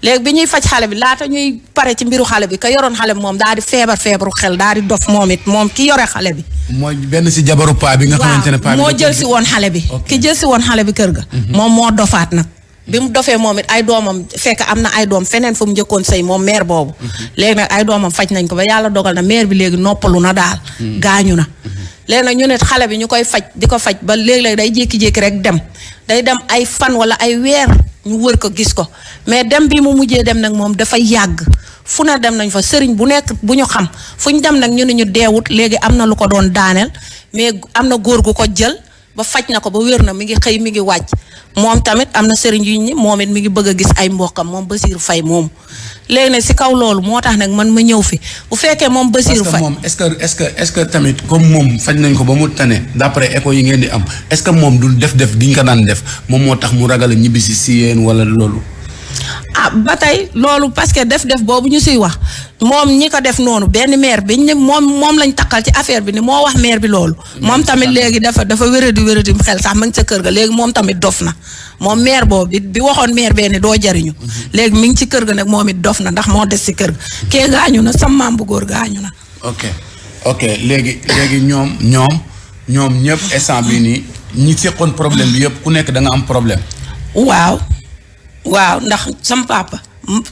léegi bi ñuy faj xale bi laata ñuy pare ci mbiru xale bi ka yoroon xale bi moom daal di feebaru xel daal di dof moom it moom ki yore xale bi. mooy benn si jabaru paa bi nga xamante ne paa bi moo jël si woon xale bi. ki jël si woon xale bi kër ga. moom moo dofaat nag. bi mu dofee moom it ay doomam fekk am na ay doom feneen fu mu njëkkoon sëy moom maire boobu. léegi nag ay doomam faj nañ ko ba yàlla dogal na maire bi léegi noppalu na daal. gaañu na. léegi nag ñu ne xale bi ñu koy faj di ko faj ba léeg-léeg day jékki-jékki rek dem day dem ay fan wala ay weer ñu wër ko gis ko mais dem bi mu mujjee dem nag moom dafa yàgg fu na dem nañ fa sëriñ bu nekk bu ñu xam fu ñu dem nag ñu ne ñu deewut léegi am na lu ko doon daaneel mais am na góor gu ko jël ba faj na ko ba wér na mi ngi xëy mi ngi wàcc moom tamit am na sëriñ yu ñi moom it mi ngi bëgg a gis ay mbokkam moom Basiru Fay moomu léegi nag si kaw loolu moo tax nag man ma ñëw fi bu fekkee moom Basiru Fay moom est-ce que tamit comme moom faj nañ ko ba mu tane d'après écho yi ngeen di am est-ce que moom du def gi ñu ko daan def moom moo tax mu ragal a ñibbisi si yéen wala loolu. ah ba tey loolu parce que def boobu ñu siy wax moom ñi ko def noonu benn maire bi ñu moom lañ takkal ci affaire bi ni moo wax maire bi loolu. moom tamit léegi dafa wéradi xel sax ma ngi sa kër ga léegi moom tamit dof na moom maire boobu bi waxoon maire bee ni doo jariñu. léegi mi ngi ci kër ga nag moom it dof na ndax moo des si kër ga kee gaañu na sama maam bu góor gaañu na. ok léegi ñoom ñëpp instant bii nii ñi seqoon problème bi yëpp ku nekk da nga am problème. waaw ndax sam papa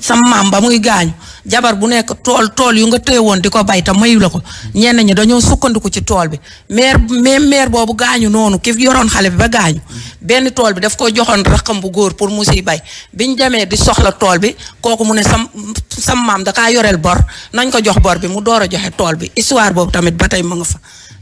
sam maam ba muy gaañu jabar bu nekk tool yu nga téye woon di ko bay te mayu la ko ñenn ñi dañoo sukkandiku ci tool bi maire boobu gaañu noonu ki yoroon xale bi ba gaañu benn tool bi daf ko joxoon rakam bu góor pour mu siy bay biñ demee di soxla tool bi kooku mu ne sam maam da kaa yoreel bor nañ ko jox bor bi mu door a joxe tool bi histoire boobu tamit ba tey mu nga fa.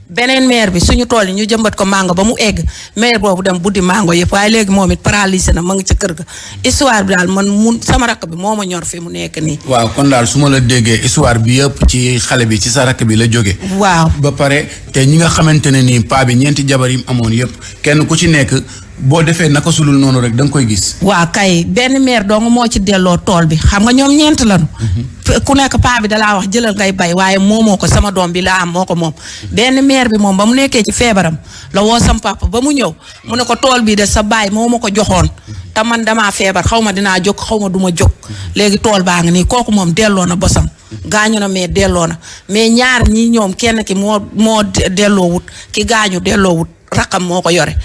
beneen maire bi suñu tool yi ñu jëmbat ko mango ba mu egg maire boobu dem buddi mango yëpp waaye léegi moom it paralysé na ma ngi ca kër ga histoire bi daal man sama rakk bi moo ma ñor fi mu nekk nii. waaw kon daal su ma la déggee histoire bi yëpp ci xale bi ci sa rakk bi la jóge waaw ba pare te ñi nga xamante ne nii paa bi ñeenti jabar yi mu amoon yëpp kenn ku ci nekk boo defee naka sulul noonu rek da nga koy gis. waaw kay benn maire dong moo ci delloo tool bi xam nga ñoom ñeent lañu. ku nekk paa bi dalaa wax jëlal ngay bay waaye moomoo ko sama doom bi laa am moo ko moom. benn maire bi moom ba mu nekkee ci feebaram la woo sam papa ba mu ñëw mu ne ko tool bii de sa baay moo ma ko joxoon te man damaa feebar xaw ma dinaa jóg xaw ma du ma jóg léegi tool baa ngi nii kooku moom delloo na bosam. gaañu na mais delloo na mais ñaar ñi ñoom kenn ki moo delloowut ki gaañu delloowut rakam moo ko yore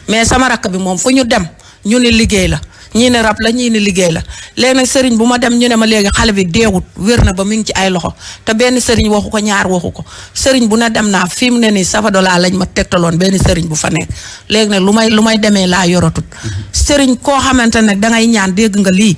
mais sama rakk bi moom fu ñu dem ñu ne liggéey la ñii ne rab la ñii ne liggéey la léegi nag sëriñ bu ma dem ñu ne ma léegi xale bi deewut wér na ba mi ngi ci ay loxo te benn sëriñ waxu ko ñaar waxu ko sëriñ bu ne dem naa fi mu ne nii Safadola lañ ma tegtaloon benn sëriñ bu fa nekk léegi nag lu may demee laa yoratut sëriñ koo xamante ne dangay ñaan dégg nga lii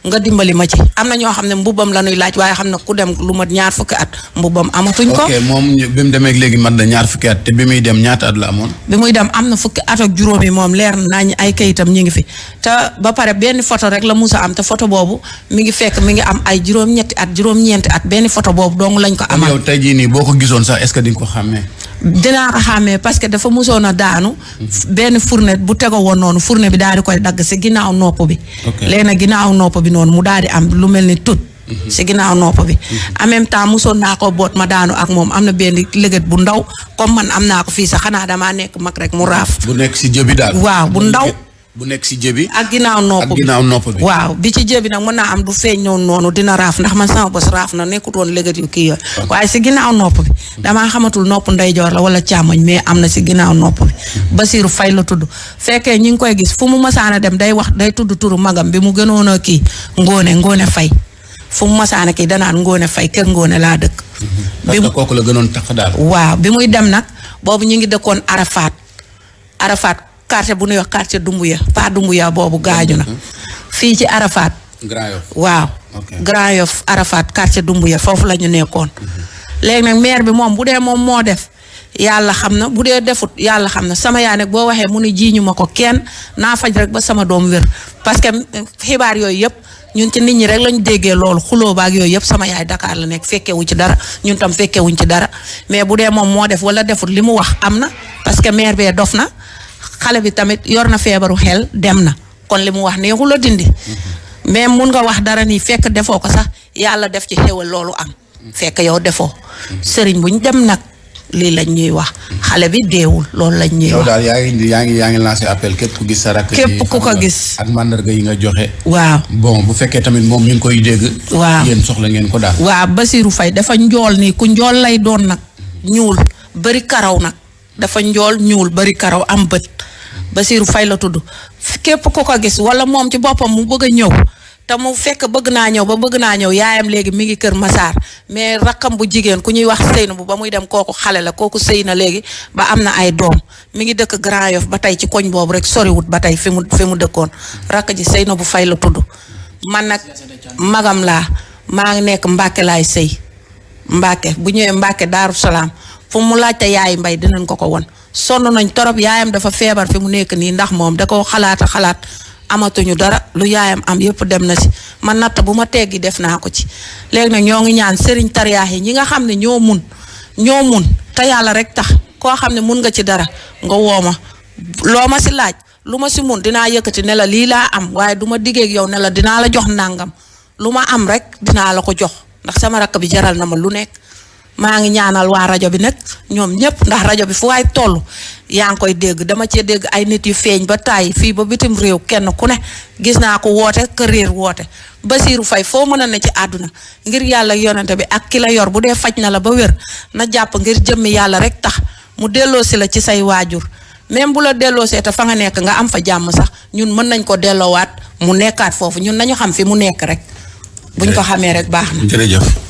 nga dimbali ma ci am na ñoo xam ne mbubbam la ñuy laaj waaye xam ne ku dem lu mat ñaar fukki at mbubbam amatuñ ko. ok moom bi mu demee léegi mat na ñaar fukki at te bi muy dem ñaata at la amoon. bi muy dem am na fukki at ak juróomi moom leer na ñu ay kayitam ñu ngi fi te ba pare benn photo rek la musa am te photo boobu mi ngi fekk mi ngi am ay juróom-ñetti at juróom-ñeenti at benn photo boobu dong lañ ko amal. yow tey jii nii boo ko gisoon sax est-ce que di nga ko xàmmee. dinaa ko xàmmee parce que dafa musoon a daanu. benn fournet bu tegoo woon noonu fournet bi daal di koy dagg si ginnaaw nopp bi. léegi nag ginnaaw nopp bi noonu mu daal di am lu mel ni tut. si ginnaaw nopp bi. en même temps musoon naa ko boot ma daanu ak moom am na benn léget bu ndaw comme man am naa ko fii sax xanaa damaa nekk mag rek mu raaf. bu nekk si jëbi daal. waaw bu ndaw. bu nekk si jëbi. ak ginnaaw nopp bi waaw bi ci jëbi nag mën naa am du feeñ noonu dina raaf ndax man sama bos raaf na nekkut woon légat yu kii yooyu waaye si ginnaaw nopp bi damaa xamatul nopp ndeyjoor la wala càmmoñ mais am na si ginnaaw nopp bi Basiru Fay la tudd fekkee ñi ngi koy gis fu mu masaana dem day tudd turu magam bi mu gënoon a kii Ngoone Fay fu mu masaana kii danaan Ngoone Fay kër Ngoone laa dëkk parce que kooku la gënoon tax daal. waaw bi muy dem nag boobu ñu ngi dëkkoon Arafat quartier bu ñuy wax quartier Dumbuya pa Dumbuya boobu gaañu na fii ci Arafat Grand Yoff waaw Grand Yoff Arafat quartier Dumbuya foofu la ñu nekkoon léegi nag maire bi moom bu dee moom moo def yàlla xam na bu dee defut yàlla xam na sama yaay nag boo waxee mu ne jiiñu ma ko kenn naa faj rek ba sama doom wér parce que xibaar yooyu yëpp ñun ci nit ñi rek lañu déggee loolu xuloo baak yooyu yëpp sama yaay Dakar la nekk fekkewu ci dara ñun tam fekkewuñ ci dara mais bu dee moom moo def wala defut li mu wax am na parce que maire bee dof na xale bi tamit yor na feebaru xel dem na kon li mu wax neexul a dindi mais mun nga wax dara nii fekk defoo ko sax yàlla def ci xéwal loolu am fekk yow defoo sëriñ buñ dem nag lii lañ ñuy wax xale bi deewul loolu lañ ñuy wax. yow daal yaa ngi lancé appel képp ku gis sa rakk. képp ku ko gis ak mandarga yi nga joxe. waaw bon bu fekkee tamit moom mi ngi koy dégg. waaw yéen soxla ngeen ko daal. waaw Basiru Fay dafa njool nii ku njool lay doon nag ñuul bari karaw nag dafa njool ñuul bari karaw am bët. Basiru Fay la tudd képp ku ko gis wala moom ci boppam mu bëgg a ñëw te mu fekk bëgg naa ñëw yaayam léegi mi ngi Kër Masaar mais rakkam bu jigéen ku ñuy wax Seyna bu ba muy dem kooku xale la kooku sëy na léegi ba am na ay doom mi ngi dëkk Grand Yoff ba tey ci koñ boobu rek soriwut ba tey fi mu dëkkoon rakk ji Seyna bu Fay la tudd man nag magam laa maa ngi nekk Mbàkke laay sëy Mbàkke bu ñëwee Mbàkke Daaru Salaam fu mu laajte yaay mbay dinañ ko won sonn nañ torop yaayam dafa feebar fi mu nekk nii ndax moom da ko xalaat amatuñu dara lu yaayam am yëpp dem na si man natt bu ma teggi def naa ko ci léegi nag ñoo ngi ñaan sëriñ tariyaax yi ñi nga xam ne ñoo mun te yàlla rek tax koo xam ne mun nga ci dara nga woo ma loo ma si laaj lu ma si mun dinaa yëkkati ne la lii laa am waaye du ma diggeeg yow ne la dinaa la jox nàngam lu ma am rek dinaa la ko jox ndax sama rakk bi jaral na ma lu nekk maa ngi ñaanal waa rajo bi nag ñoom ñëpp ndax rajo bi fu waay toll yaa ngi koy dégg dama cee dégg ay nit yu feeñ ba tàyyi fii ba bitim réew kenn ku ne gis naa ko woote ka réer woote Basiru Fay foo mën a ne ci àdduna ngir yàlla yonente bi ak ki la yor bu dee faj na la ba wér na jàpp ngir jëmmi yàlla rek tax mu delloosi la ci say waajur même bu la delloosee te fa nga nekk nga am fa jàmm sax ñun mën nañ ko delloowaat mu nekkaat foofu ñun nañu xam fi mu nekk rek buñ ko xamee rek baax na. jërëjëf.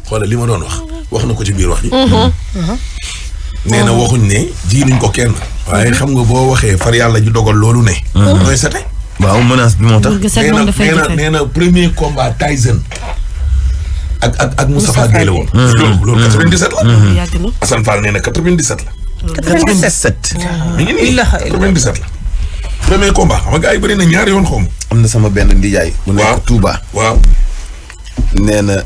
xoolal li ma doon wax na ko ci biir wax ji. nee na waxuñ ne jiinuñ ko kenn. waaye xam nga boo waxee far yàlla ju dogal loolu ne. mooy sate. waaw menace bi moo tax. nee na premier combat Tyson ak Moustapha Gueye la woon. loolu 97 la. yàgg na Assane Fall nee na 97 la. 97. mi ngi nii 97 la. premier combat xam nga gars yi bëri na ñaari yoon xaw ma. am na sama benn ndijaay. bu nekk Touba. waaw. nee na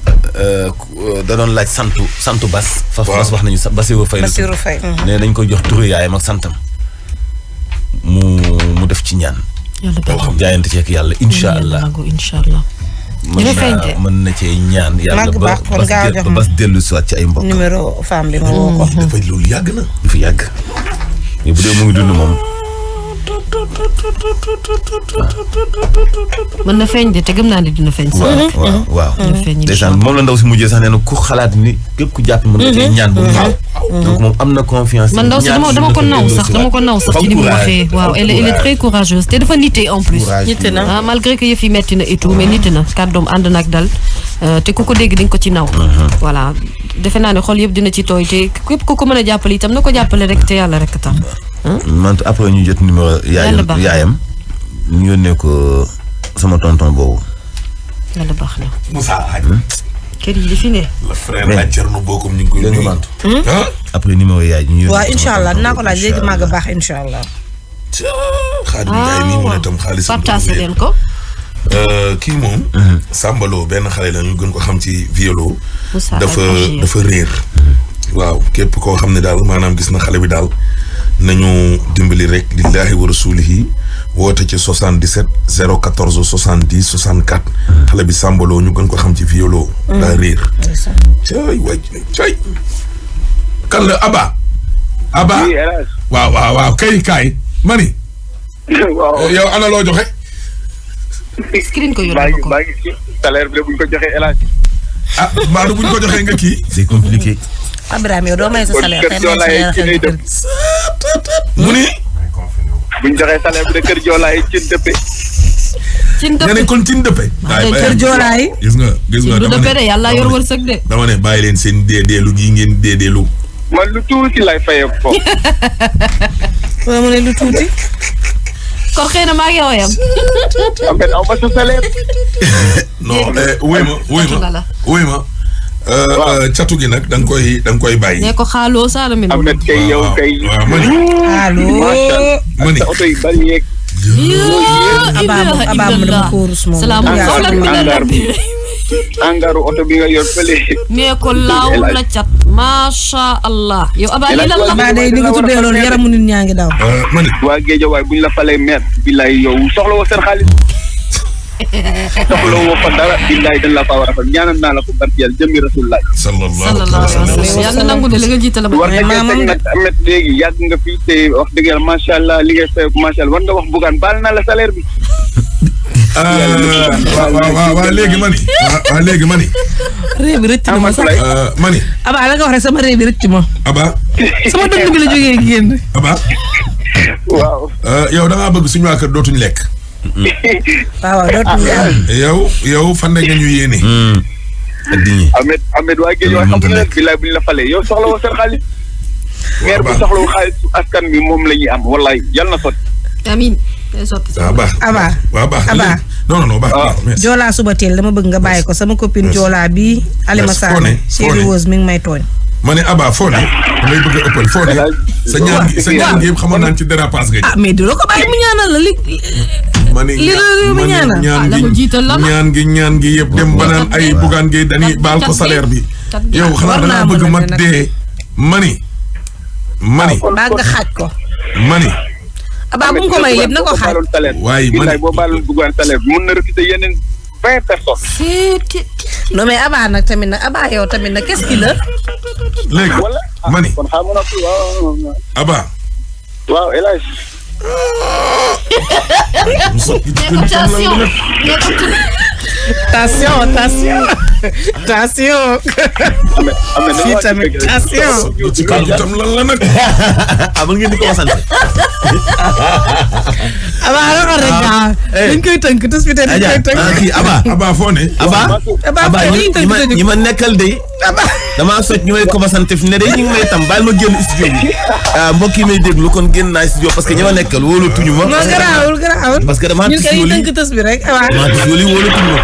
da doon laaj santu Bas. waaw wax nañu Basiru Fay. Basiru Fay. nee nañ ko jox turu yaayam ak santam. mu def ci ñaan. yàlla baax na jaayante ci ak yàlla incha allah. mën na cee ñaan. yàlla ba Bas dellu si waat ci ay mbokk. numéro femme bi ma woo ko. dafa loolu yàgg na. du fi yàgg. mais bu dee mu ngi dund moom. mën na feeñ de te gëm naa ne dina feeñ. waaw. dina feeñ ndeysaan moom la ndaw si mujjee sax nee na ku xalaat ni képp ku jàpp mën nga cee ñaan bu ñaaw. donc moom am na confiance. man ndaw si dama ko naw sax ci ni mu waxee. waaw elle est très courageuse te dafa nite en plus. nite na malgré que yëf yi metti na et tout mais nite na kàddoom ànd nag dal te ku ko dégg di nga ko ci naw. voilà defe naa ne xol yëpp dina ci tooy te képp ku ko mën a jàppale itam na ko jàppale rek te yàlla rek tax. man après ñu jot numéro yaayam ñu yónnee ko sama tonton boobu. yàlla baax na. Moussa kër yi di fi ne. le frère la Thierno Bocoum ñu ngi koy nuyu. après numéro yaay ñu yónnee. waaw incha allah dinaa ko laaj léegi màgg baax incha allah. Xaadim Njaay mii mu ne tam xaalis. partagé leen ko. kii moom. Sambalo benn xale la ñu gën ko xam ci violo. Moussa dafa réer. waaw képp koo xam ne daal maanaam gis na xale bi daal nañu dimbali rek lillahi wa rasulihi woote ci 77 014 70 64. xale bi Sambalo ñu gën ko xam ci violo. daa réer. cay kan la Aba. waaw kaay mani. yow ana loo joxe. screen ko yónnee ko maa ngi ci salaire bi buñ ko joxee El Hadj. Mbadou buñ ko joxee nga kii. c'est compliqué. Ibrahima yow doo may sa salaire tey may sa salaire mu ni. buñ joxee salaire bi de kër Joolaay cin dëppe. nga ne kon cin dëppe. kër Joolaay. gis nga du dëppe de yàlla yor wërsëg de. dama ne bàyyi leen seen déedéelu gi ngeen déedéelu. man lu tuuti lay fayee ko. wala mu ne lu tuuti. kon xëy na maa ngi woyam. en fait aw ma sa salaire. non wuy ma. catu gi nag da nga koy bàyyi. ne ko xaaloo saala mi. am na kay yow kay. waaw mani. mani. oto yi bari yeeg. Abaa mu dama ko rus moom. angaaru oto bi nga yor fële. nee ko laaw la cat. macha allah. yow Abaa lii lan la. Abaa day di nga tuddee loolu yaramu nit ñaa ngi daw. mani. waa Géejawaay buñ la falee maire. billaay yow soxla woo seen xaalis. soxla woo fa dara. billaay dañ la fa war a fa ñaanal naa la ko barki yàlla jëmmi rasulullah. sallallahu alayhi wa sallam. yàlla nangu de la nga jiital war nga cee teg nag léegi yàgg nga fii te wax dëgg yàlla macha allah li ngay fay macha allah war nga wax bugaan baal naa la salaire bi. waaw léegi mani. réew bi rëcc na ma sax. mani. Abaa la nga wax rek sama réew bi rëcc ma. Aba. sama dënd bi la jógee génn. Aba. waaw. yow da ngaa bëgg suñu waa kër dootuñu lekk. waaw dootuñu am. yow fan nga ñu yéene. Ahmed waa Géejawaay xam nga nag billaay buñ la falee yow soxla woo seen xaalis. maire bu soxla woo xaalis askan bi moom la ñuy am wallaay yàlla na sotti. amiin. baax. non baax. Joolaa suba teel dama bëgg nga bàyyi ko sama copine Joolaa bi Alima Sane Chéri Rose mi ngi may tooñ. ma ne Aba foo ne damay bëgg a ëppal foo ne sa ñaan gi yëpp xamoon naa ci dérapage nga. mais du la ko bàyyi mu ñaanal la li. ma ne ñaan gi yëpp dem ba naan ay bugaan gi dañuy baal ko salaire bi. yow xanaa dangaa bëgg ma dee mani. baa nga xaaj ko. mani. Abaa bu mu ko may yëpp na ko xaaj. waaye mani boo baaloon bugaan salaire bi mun na recruter yeneen 20 personnes. non mais Abaa nag tamit nag Abaa yow tamit nag qu'est-ce qu'il a. léegi mani. kon xam nga waaw. Aba. waaw El Hadj. attention. fii tamit attention. ci kàddu tam lan la nag. mën ngeen di ko wasante. Abaa la rek dañ koy tënk tous bi dañ koy tënk. Aba foo ne. Aba ñi ma nekkal de. damaa soj ñu may ko wasante fi ne de ñu ngi may tam baal ma génn studio bi. mbokk yi may déglu kon génn naa studio parce que ñi ma nekkal wóolatuñu ma. non garaawul. parce que damaa tis yooli ñu koy tënk tous bi rek. damaa tis yooli wóolatuñu ma.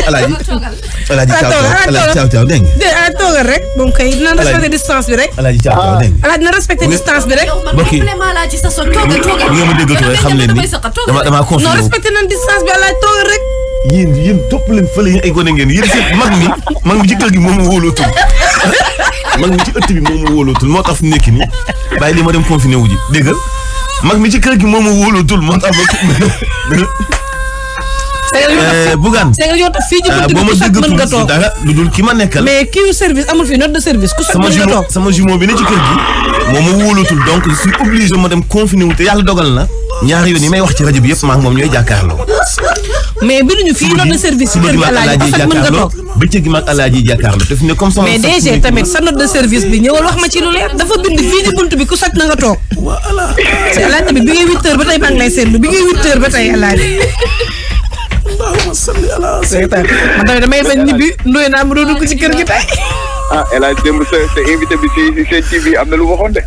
Alaaji caaw dégg nga. toogal rek moom kay dina respecté distance bi rek. Alaaji caaw dégg nga. Alaaji na respecté distance bi rek. mbokk yi bu ngeen ma déggatoo rek xam leen ni damaa confié non respecté nañ distance bi Alaaji toogal rek. yéen topp leen fële yéen ay gone ngeen yéen seen mag mi ci kër gi moom mu wóolootul mag mi ci ëtt bi moom mu wóolootul moo tax fu nekk nii bàyyi li ma dem confiné wu ji dégg nga mag mi ci kër gi moom mu wóolootul moo tax Bougane fii ci buntu bi sax mën nga toog dara lu dul ki ma nekkal mais kii service amul fii note de service ku sax mën nga toog sama jumeau bi ne ci kër gi moom ma wóolatul donc je suis obligé ma dem confiné wu te yàlla dogal na ñaari yoon yi may wax ci rajo bi yëpp maa ngi moom ñooy jàkkaarloo. mais binduñu fii note de service. suba gi mag alaaji jàkkaarloo bëccëg gi mag alaaji jàkkaarloo te fi ne comme sama. mais DG tamit sa note de service bi ñëwal wax ma ci lu leer dafa bind fii ci buntu bi ku soj na nga toog. voilà. c'est alaaji bi ngay 8h ba tey maa ngi lay seetlu bi ngay 8h ba tey alaaji. allahumma salli ala seetaan man tamit damay bañ ñibbi ndoy naa ma doon dugg ci kër gi tey. El Hadj démb sa invité bi si seen TV am na lu waxoon de.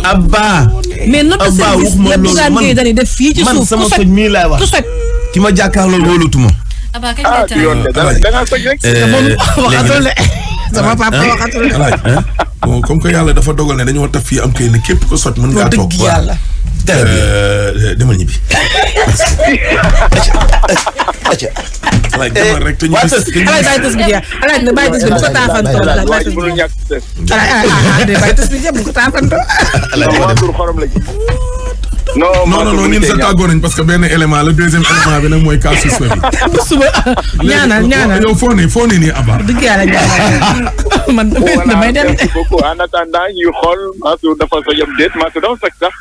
Abba. mais note de service la Bougane Gueye Dany def fii ci suuf man sama soj mii laay wax ku soj. ki ma jàkkaarloo wóolatuma. Abba kañ lay du yoon de da ngaa soj rek. waxatul de sama papa waxatul de. bon comme que yàlla dafa dogal ne dañoo taf fii am kay ne képp ko soj mën ngaa toog. dëgg yàlla. demal ñibbi. alaaj demal rek te ñu gis. alaaj bàyyi tës bi jeex alaaj na bàyyi tës bi bu ko taafantoo alaaj bàyyi tës bi jeex. alaaj bàyyi tës bi jeex bu ko taafantoo. non ñun sa tàggoo nañ parce que benn élément la deuxième élément bi nag mooy cas suspect bi. suba ñaanal yow foo ne nii Abba. dëgg yàlla ñaanal man damay dem. merci beaucoup en attendant ñuy xool Mansour dafa sojam déet Mansour dafa soj sax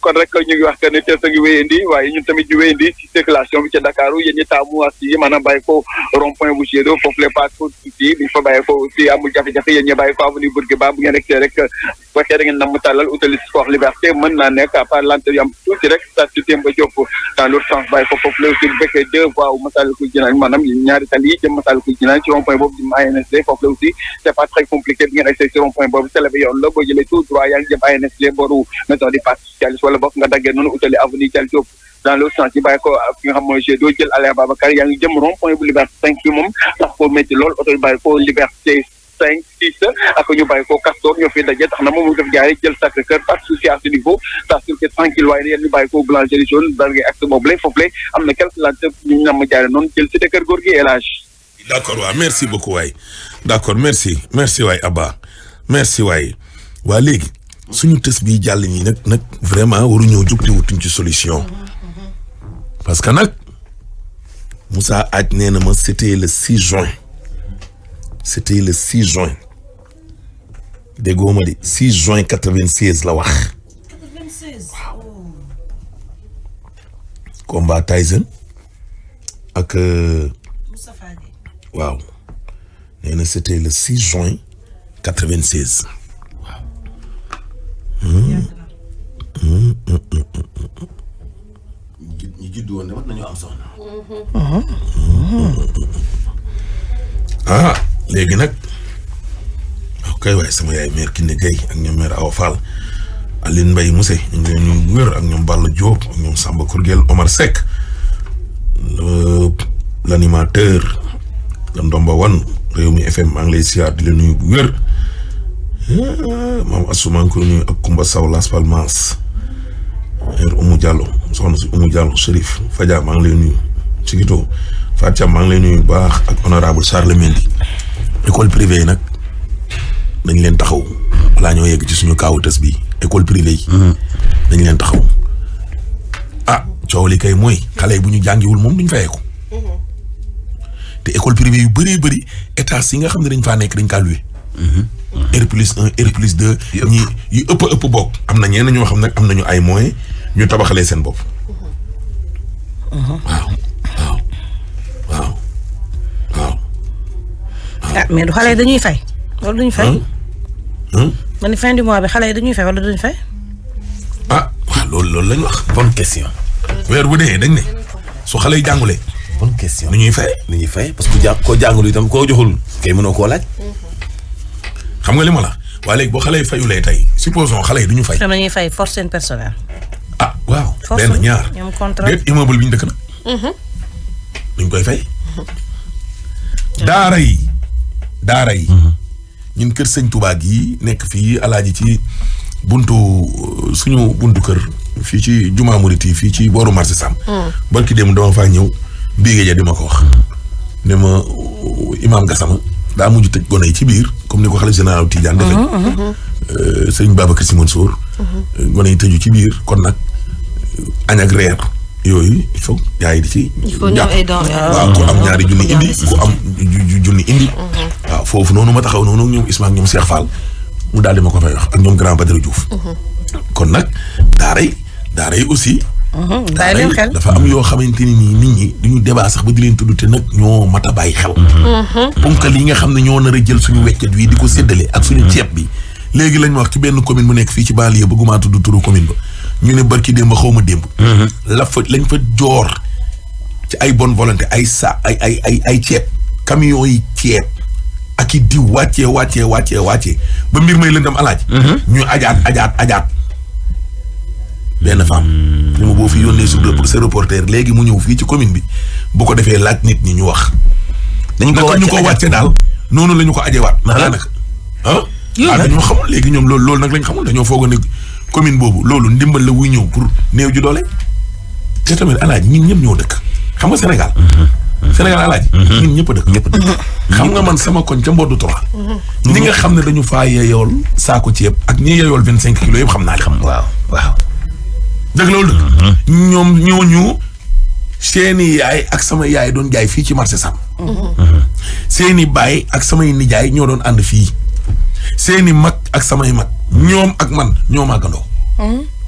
kon rek ñu ngi wax que ne test ngi wéyandi waaye ñun tamit ñu wéyandi ci circulation bi ca Dakar yéen ñi taamu aussi maanaam bàyyi ko rond point bu Gédo foofu les pas tout ci bi fa bàyyi ko aussi amul jafe-jafe yéen ñi bàyyi ko avenue Bourguiba bu ngeen rek bu fekkee da ngeen nam tàllal utali sport liberté mën naa nekk à part lante yu am tuuti rek station Demba Diop dans l'autre sens bàyyi ko foofu la aussi bu fekkee deux voies wu Massalikul Jinaan maanaam ñaari tali yi jëm Massalikul Jinaan ci rond point boobu jëm ANSD foofu la aussi c'est pas très compliqué bi ngeen accès ci rond point boobu c'est la bi yoon la boo jëlee tout droit yaa ngi jëm ANSD booru maison du parti socialiste wala bokk nga daggee noonu utali avenue Dial Diop dans l'autre sens yi bàyyi ko fi nga xam mooy Gédo jël Alain Babacar yaa ngi jëm rond point bu Liberté 5 bi moom tax ko métti lool oto yi bàyyi ko Liberté 5 6 ak ñu bàyyi ko Castor ñoo fi daje tax na moom mu def jaari jël Sacré-Cœur pas de souci à ce niveau ça circule tranquille waaye yéen ñu bàyyi ko boulangerie jaune barge ak boobu lay foofu lay am na quelques laajte ñu nam ma jaare noonu jël cité Kër Gorgui El Hadj. d'accord waaw merci beaucoup waay d'accord merci waay Abba merci waay waa léegi suñu tës bii jàll ñi nag vraiment waru ñëw jóg te wutuñ ci solution parce que nag Moussa Aj nee na ma c'était le 6 juin déggoo ma di 6 juin 96 la wax. 96 waaw. combat Tyson ak. Moustapha Gueye. waaw nee na c'était le 6 juin 96 waaw. ñi judd woon de war nañoo am soxna. léegi nag ok waaye sama yaay mère Kine Gueye ak ñoom mère Awa Fall Aline Mbaye Mousse ñu ngi leen ñu wér ak ñoom Balla Diop ak ñoom Samba Kourguel Omar Seck l'animateur la Ndomba Wan Rewmi FM maa ngi lay siyaar di leen nuyu bu wér maam Assoumane ko nuyu ak Kumba Sow Las Palmas mère Oumou Diallo soxna si Oumou Diallo Chérif Fadia maa ngi lay nuyu Sigito Fatia maa ngi lay nuyu bu baax ak honorable Charles Mendy école privée yi nag dañ leen taxaw balaa ñoo yegg ci suñu kaawu tës bi école privée yi dañ leen taxaw coow li kay mooy xale yi bu ñu jàngiwul moom duñ fayeeku te école privée yu bëree bëri état yi nga xam ne dañ faa nekk dañ kaa luwe R+1 R+2 ñi yu ëpp bokk am na ñenn ñoo xam ne am nañu ay moyens ñu tabaxalee seen bopp waaw mais du xale yi dañuy fay wala duñu fay. ma ni fin du mois bi xale yi dañuy fay wala duñu fay. waaw loolu lañ wax. bonne question. weer bu dee dañ ne su xale yi jàngulee. bonne question nu ñuy fay. parce que koo jàngul itam koo joxul kay mënoo koo laaj. xam nga li ma la waaye léegi boo xale yi fayulee tey supposons xale yi duñu fay. tam dañuy fay force seen personnel. waaw. benn ñaar ñoom contrat déet immeuble bi ñu dëkk na. duñ koy fay. daara yi. ñun kër sëñ Touba gi nekk fii alaaji ci suñu buntu kër fii ci Juma Mouriti fii ci booru marché Sam. barki dem dama faa ñëw biige ja di ma ko wax. ne ma Imaam Gassama daa mujj tëj gone yi ci biir comme ni ko xalifa général Tidiane defee. sëñ Babacar Sy Mansour. gone yi tëju ci biir kon nag añ ak reer yooyu il faut yaay di ci. il faut ñëw ay doom waaw ku am ñaari junni indi ku am junni indi. waaw foofu noonu ma taxaw noonu ñoom Isma ak ñoom Cheikh Fall mu daal di ma ko fay wax ak ñoom grand Badara Diouf. kon nag daara yi aussi. bàyyi leen xel dafa am yoo xamante ni nii nit ñi duñu débat sax ba di leen tudd te nag ñoo mat a bàyyi xel. ponkal yi nga xam ne ñoo nar a jël suñu weccet wi di ko séddale ak suñu ceeb bi. léegi lañ ma wax ci benn commune bu nekk fii ci banlieue bëgguma tudd turu commune ba ñu ne barki démb xaw ma démb. lañ fa joor ci ay bonne volonté ay ceeb camion yi ceeb ak i diw wàccee ba mbir may lëndam alaaj ñu ajaat benn femme li ma boo fi yónnee sa reporter léegi mu ñëw fii ci commune bi bu ko defee laaj nit ñi ñu wax dañ ko wàcce daal noonu la ñu ko ajewaat daanaka dañoo xamul léegi ñoom loolu nag lañ xamul dañoo foog ne commune boobu loolu ndimbal la wuy ñëw pour néew ji doole te tamit alaaji ñun ñëpp ñoo dëkk xam nga Sénégal alaaji ñun ñëpp a dëkk xam nga man sama koñ ca mboddu 3 ñi nga xam ne dañu faa yeyool saako ceeb ak ñi yeyool 25 kilos yëpp xam naa li xam waaw dëgg loolu dëkk ñoom ñooñu seeni yaay ak sama yaay doon jaay fii ci marché Sam seeni baay ak samay nijaay ñoo doon ànd fii seeni mag ak samay mag ñoom ak man ñoo màggandoo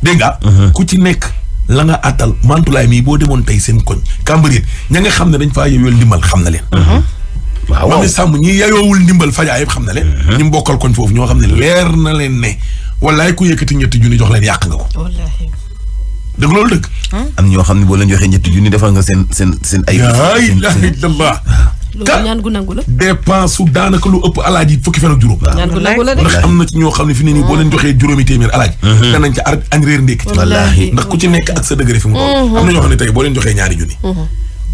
dégg nga ku ci nekk la nga àttal mantulaay mii boo demoon tey seen koñ Cambérène ña nga xam ne dañ faa yeyool ndimbal xam na leen waaw Mamy Samb ñi yeyoowul ndimbal fajaa yëpp xam na leen ñi mbokkal koñ foofu ñoo xam ne leer na leen ne wallaay ku yëkkati ñetti junni jox leen yàq nga ko dëgg loolu dëgg am ñoo xam ne boo leen joxee ñetti junni defal nga seen ay laa ilaaha illallaah loolu ñaan gu nangu la. dépense su daanaka lu ëpp alaaji fukki fan ak juróom. ñaan gu nangu la de. ndax am na ci ñoo xam ne fi ne nii boo leen joxee juróomi téeméer alaaji. danañ ca añ réer ndékki. wallaahi ndax ku ci nekk ak sa degré fi mu toll. am na ñoo xam ne tey boo leen joxee ñaari junni.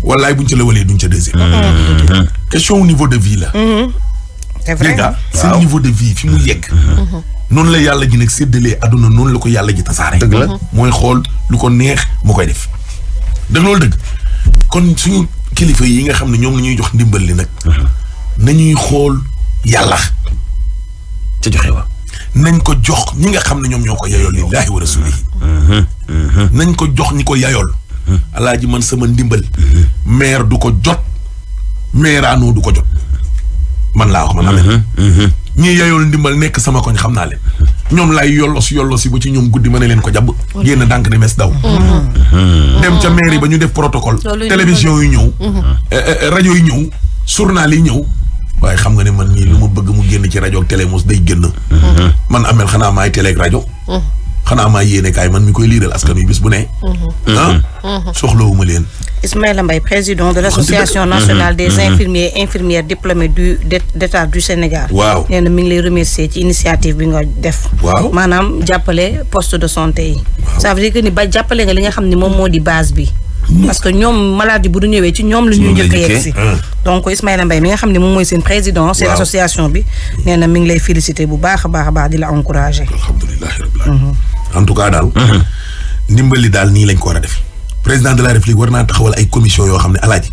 wallaay buñ ca lëwalee duñ ca deuxième. question au niveau de vie la. c'est vrai seen niveau de vie fi mu yegg. noonu la yàlla ji nag séddalee àdduna noonu la ko yàlla ji tasaare. dëgg la mooy xool lu ko neex mu koy def. dëgg loolu dëgg kon suñu kilifa yi nga xam ne ñoom la ñuy jox ndimbal li nag. nañuy xool yàlla. ca joxe wa nañ ko jox ñi nga xam ne ñoom ñoo ko yayool lillaahi wa rasuulihi. nañ ko jox ñi ko yayool. alaaji man sama ndimbal. maire du ko jot. mairaanoo du ko jot. man laa wax man amee. ñii yayool ndimbal nekk sama koñ xam naa leen. ñoom laay yollosi ba ci ñoom guddi ma ne leen ko jàpp. génn dànk ne mes daw. dem ca mairie ba ñu def protocole. télévision yi ñëw. rajo yi ñëw. journal yi ñëw. waaye xam nga ne man mii lu ma bëgg mu génn ci rajo ak télé mos day génn. man amel xanaa maay télé ak rajo. xanaa maay yéene kaay man mi koy liiral askan wi bis bu ne. soxlawuma leen. Ismaïla Mbaye, président de l'Association nationale des infirmiers et infirmières diplômés d'État du Sénégal. waaw nee na mi ngi lay remercier ci initiative bi nga def. waaw maanaam jàppale poste de santé yi. ça veut dire que ni ba jàppale nga li nga xam ne moom moo di base bi. parce que ñoom maladie bu du ñëwee ci ñoom la ñuy njëkk a yegg si. donc Ismaïla Mbaye mi nga xam ne moom mooy seen président. seen association bi nee na mi ngi lay féliciter bu baax a baax di la encourager. alhamdulilah rabbil alamin en tout cas daal. ndimbali daal nii lañ ko war a def. président de la république war naa taxawal ay commission yoo xam ne alaaji.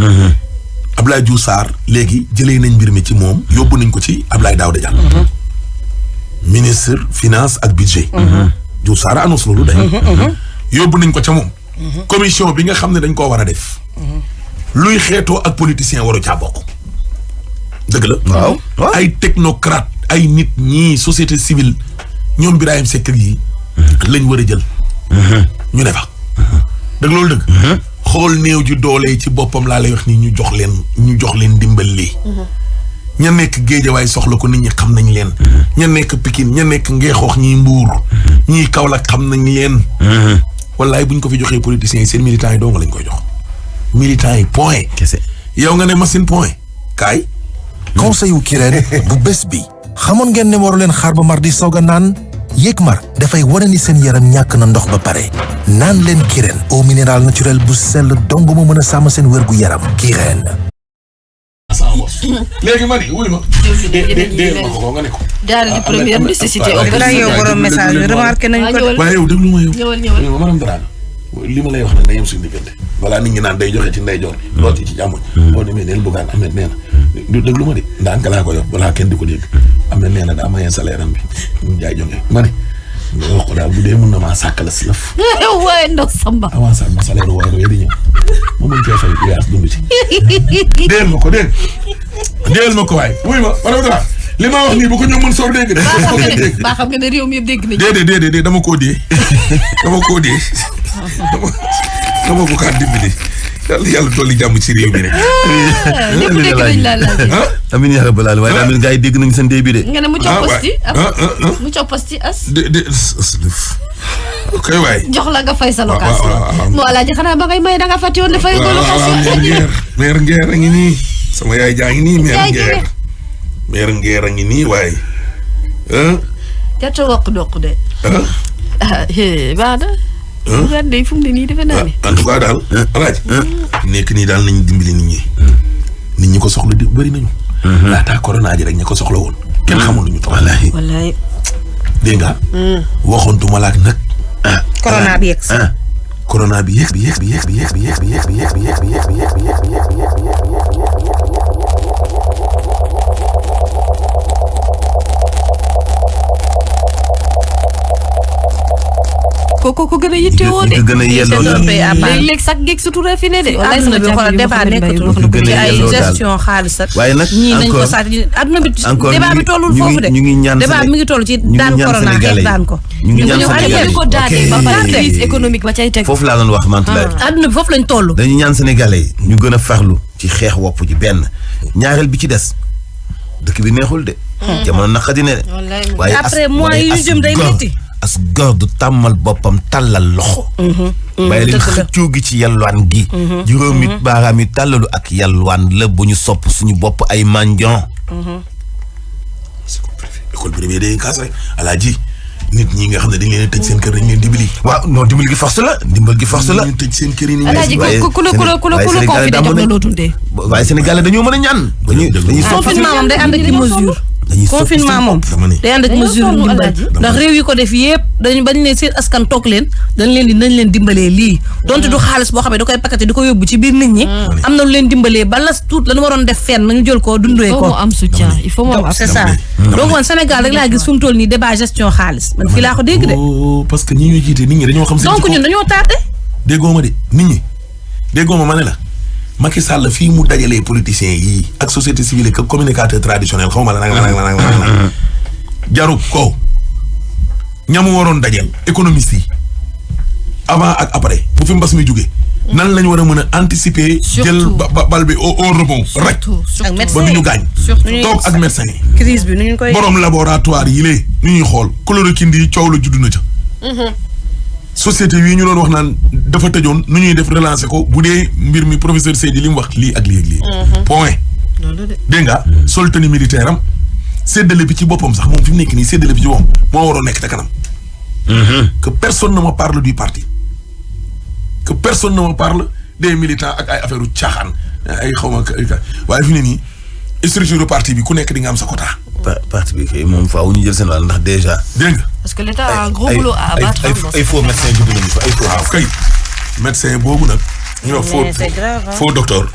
Abdoulaye Diouf Sarr léegi jëlee nañ mbir mi ci moom yóbbu nañ ko ci Abdoulaye Daouda Diallo. ministre finance ak budget. Diouf Sarr annonce loolu day. yóbbu nañ ko ca moom. commission bi nga xam ne dañ koo war a def. luy xeetoo ak politicien waru caa bokk. dëgg la. waaw ay technocrate ay nit ñii société civile ñoom Birahim Seck yi. lañ war a jël. ñu ne fa. dëgg loolu dëgg. xool néew ji doole ci boppam laa lay wax nii ñu jox leen dimbal lii. ña nekk Géejawaay soxla ko nit ñi xam nañ leen. ña nekk Pikine ña nekk Ngeexoox ñii Mbuur ñii Kaolack xam nañ leen. wallaay buñ ko fi joxee politiciens yi seen militants yi doo nga lañ koy jox. militants yi point. kese yow nga ne machine point. kaay. conseil wu Kirène bu bés bi xamoon ngeen ne waru leen xaar ba mar di soog a naan yéeg mar dafay wane ni seen yaram ñàkk na ndox ba pare naan leen Kirène eau minérale naturelle bu sell dong mu mën a sàmm seen wérgu yaram Kirène. léegi ma ni wuy ma. dégg ma ko nga ne ko. daal di première nécessité. balaa yow borom message bi remarqué nañ ko. waaye yow déglu ma yow. ñëwal madame Dramé li ma lay wax nag day yem suñu diggante. balaa nit ñi naan day joxe ci ndeyjoor. lool ci càmmoñ. boo demee neel bëggaan Ahmed nee na déglu ma de ndànk laa ko yor balaa kenn di ko dégg Ahmed nee na daa mayee salaire am bi ñu jaay jógee ma ne nga wax ko daal bu dee mën na maa sàkkala si lëf. waaye ndox Samba. avancé ma salaire waaye wee di ñëw ma mën cee fay yaas dund ci. déel ma ko waaye wuy ma madame Dramé li ma wax nii bu ko ñoom mën soor dégg de. baa xam nga ne réew mi yëpp dégg nañu. déedéet dama koo dee. dama ko kaa dimbali. yàlla dolli jàmm ci réew mi rek. ñëpp dégg nañ la laaj. amiin yaa rabbal aalamiin waaye amiin gars yi dégg nañu seen dee bi de. nga ne mu coppasti as. kay waay. jox la nga fay sa location. moo alaaji xanaa ba ngay may da nga fàtte woon ne fay ko location. meer ngeer a ngi nii. sama yaay jaa ngi nii meer ngeer a ngi nii waaye. jàpp wokk doq de. baax na. weer de fu mu ne nii defe naa ne. en tout cas daal. alaaji. nekk nii daal nañu dimbali nit ñi ko soxla di bëri nañu. laataa corona ji rek ña ko soxla woon. kenn xamul lu ñu toll. wallaay. dégg nga. waxoontuma laak nag. corona bi yegg si. corona bi yegg. ko gën a yittewoo de. gën a yelloo daal léeg-léeg sax geeg sutura fi ne de. adduna bi xoolal débat nekkatul ci ay gestion xaalis ak. waaye nag ñii nañ ko sàcc adduna bi débat bi tollul foofu de. ñu ngi ñaan débat mi ngi toll ci daan corona xeex daan ko. ñu ngi ñaan Sénégalais ko daanee ba pare crise économique ba cay teg. foofu laa doon wax Mantoulaye. adduna bi foofu lañ toll. dañu ñaan Sénégalais ñu gën a farlu ci xeex wopp ji benn ñaareel bi ci des dëkk bi neexul de. jamono naqadi ne de. waaye après mois yi ñu jëm day métti. as góor du tàmmal boppam tàllal loxo. bàyyi leen xëccoo gi ci yalwaan gi. juróomi baaraam yi tàllalu ak yalwaan la bu ñu sopp suñu bopp ay mendiant. école privée day kaas rek alaaji nit ñi nga xam ne dañ leen tëj seen kër dañ leen dimbali. waaw non dimbal gi force la dimbal gi force la. ñu tëj seen kër yi ni alaaji ku la confiné jox la loo dundee. waaye Sénégalais dañoo mën a ñaan. dañuy confinement moom day ànd ak mesure. confinement moom day ànd ak mesure ndimbal ndax réew yi ko def yëpp dañu bañ ne seen askan toog leen nañ leen dimbalee lii donte du xaalis boo xam ne da koy paqueté di ko yóbbu ci biir nit ñi am na lu leen dimbalee ba las tuut lañu waroon def fenn nañu jël ko dundee ko. il faut mu am soutien il faut mu am c'est ça donc man Sénégal rek laa gis fu mu toll nii débat gestion xaalis man fii laa ko dégg de. parce que ñi ñuy jiite nit ñi dañoo xam. donc ñun dañoo tardé. déggoo ma de nit ñi déggoo ma ne la Macky Sall fii mu dajalee politiciens yii ak société civile ak communicateur traditionnel xaw ma la nag jarul ko ñamu waroon dajal économiste yi avant ak après bu fi mbas mi jógee nan lañu war a mën a anticiper. jël bal bi au rebond rek. ba du ñu gaañ. toog ak médecin yi. crise bi nu ñu koy. borom laboratoire yi lee nu ñuy xool chloroquine yi coow la judd na ca. société yi ñu doon wax naan dafa tëjoon nu ñuy def relancer ko bu dee mbir mi professeur Seydi li mu wax lii ak lii ak lii. point. dégg nga sol tenue militaire am séddale bi ci boppam sax moom fi mu nekk nii séddale bi ci boppam moo waroon nekk te kanam. que personne ne me parle du parti. que personne ne me parle des militants ak ay affaire caaxaan ay xaw ma waaye fi ne nii structure parti bi ku nekk di nga am sa quota. parti bi kay moom faaw ñu jël seen wàll ndax déjà. dégg nga. parce que l'État a un gros boulot à abattre. ay faux médecins judd nañu fa ay faux. waaw kay médecin boobu nag. ñu wax faux docteur.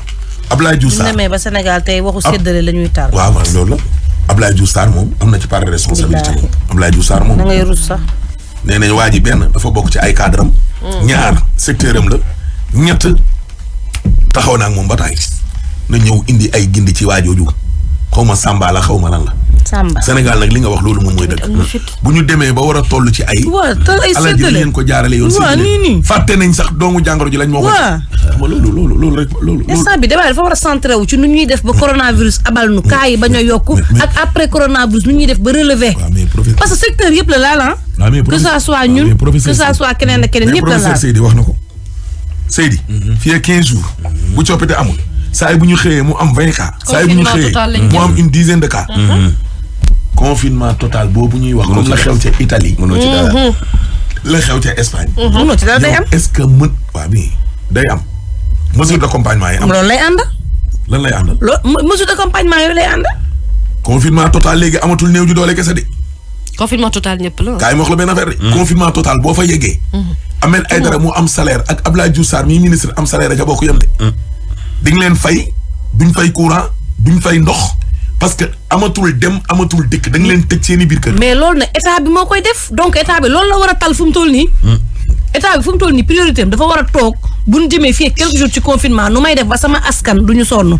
Abdoulaye Diouf Sarr bu ñu demee ba Sénégal tey waxu séddale la ñuy taal. waaw loolu la Abdoulaye Diouf Sarr moom am na ci part de responsabilité moom. Abdoulaye Diouf Sarr moom. da ngay rus sax. nee nañ waa ji benn dafa bokk ci ay cadre am. ñaar secteur am la. ñett taxaw naa ak moom ba taay na ñëw indi ay gindi ci waajooju xaw ma Samba la xaw ma lan la. Samba Sénégal nag li nga wax loolu moom mooy dëgg. bu ñu demee ba war a toll ci ay. waaw te ay séddale leen ko jaarale yoon. waaw nii fàtte nañ sax doomu jàngoro ji lañ. moo ko xam nga loolu rek loolu. instant bi débat dafa war a centré wu ci nu ñuy def ba coronavirus abal nu cas yi bañ a yokku. ak après coronavirus nu ñuy def ba relever. parce que secteur yëpp la laal ah. que ça soit ñun que ça soit keneen ak keneen yëpp la laal. professeur Seydi wax na ko. Seydi. fii ak 15 jours. bu coppite amul. saa yi bu ñu xëyee mu am 20 cas. saa yi bu ñu xëyee mu am une dizaine de cas. confinement total boobu ñuy wax. comme la xew ca Italie. mënoo ci dara. la xew ca Espagne. mënoo ci dara day am. est-ce que mën waa bii day am. mesure d'accompagnement yi am. loolu lay ànd. lan lay àndal. mesure d'accompagnement yooyu lay ànd. confinement total léegi amatul néew ju doole kese de. confinement total ñëpp la. kaay ma wax la benn affaire de. confinement total boo fa yeggee. Ahmed Aïdara mu am salaire ak Abdoulaye Diouf Sarr mi ministre am salaire a ca bokk yem de. di nga leen fay duñ fay courant duñ fay ndox parce que amatul dem amatul dëkk da nga leen tëj seen i biir kër. mais loolu nag état bi moo koy def donc état bi loolu la war a tal fu mu toll nii. état bi fu mu toll nii priorité am dafa war a toog bu ñu jëmee fii quelques jours ci confinement nu may def ba sama askan du ñu sonn.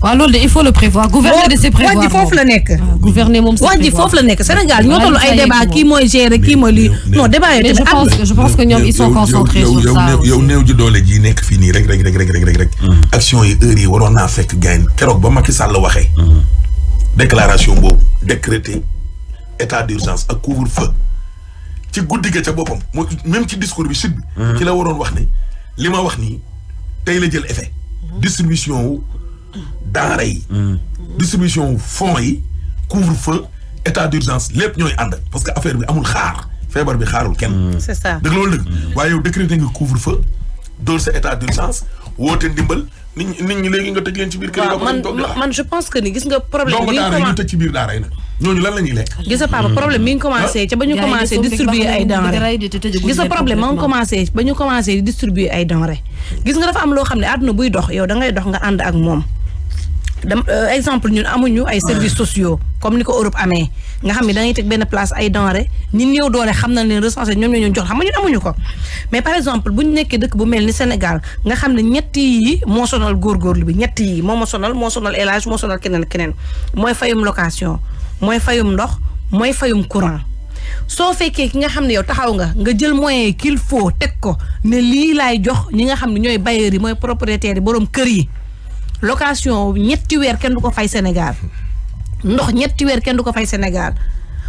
waaw loolu de il faut le prévoir gouverner de ses prévoir wàññi foofu la nekk. gouverner moom wàññi foofu la nekk Sénégal ñoo toll ay débat kii mooy gérer kii mooy lii non débat yi tamit je pense que ñoom ils sont concentrés sur ça. yow néew ji doole ji nekk fii nii rek. action yi heure yi waroon naa fekk gain keroog ba Macky Sall waxee. déclaration boobu décrété état d'urgence ak couvre-feu ci guddi ga ca boppam mooy même ci discours bi sud bi. ci la waroon wax ne li ma wax nii tey la jël effet. distribution wu denrée yi. distribution wu fonds yi couvre-feu état d'urgence lépp ñooy ànd parce que affaire bi amul xaar feebar bi xaarul kenn. c'est ça dëgg loolu dëgg waaye yow décrété nga couvre-feu door sa état d'urgence woote ndimbal nit ñi léegi nga tëj leen ci biir kër yi. man je pense que ni gis nga problème bi ñu tëj ci biir daara yi nag ñooñu lan la ñuy lekk. gis nga papa problème mi ngi commencé ca ba ñu commencé distribuer ay denrées gis nga problème ma ngi commencé ba ñu commencé distribuer ay denrées gis nga dafa am loo xam ne àdduna buy dox yow da ngay dox nga ànd ak moom. exemple ñun amuñu ay services sociaux comme ni ko Europe amee nga xam ne da ngay teg benn place ay denrées ñun ñëw doole xam na leen recensé ñoom ñoo ñu jox xam nga ñun amuñu ko mais par exemple bu ñu nekkee dëkk bu mel ni Sénégal nga xam ne ñett yi moo sonal góorgóorlu bi ñett yi moo sonal élage moo sonal keneen mooy fayum location mooy fayum ndox mooy fayum courant soo fekkee ki nga xam ne yow taxaw nga jël moyen qu'il faut teg ko ne lii laay jox ñi nga xam ne ñooy bailleurs yi mooy propriétaires yi borom kër yi location ñetti weer kenn du ko fay Sénégal ndox ñetti weer kenn du ko fay Sénégal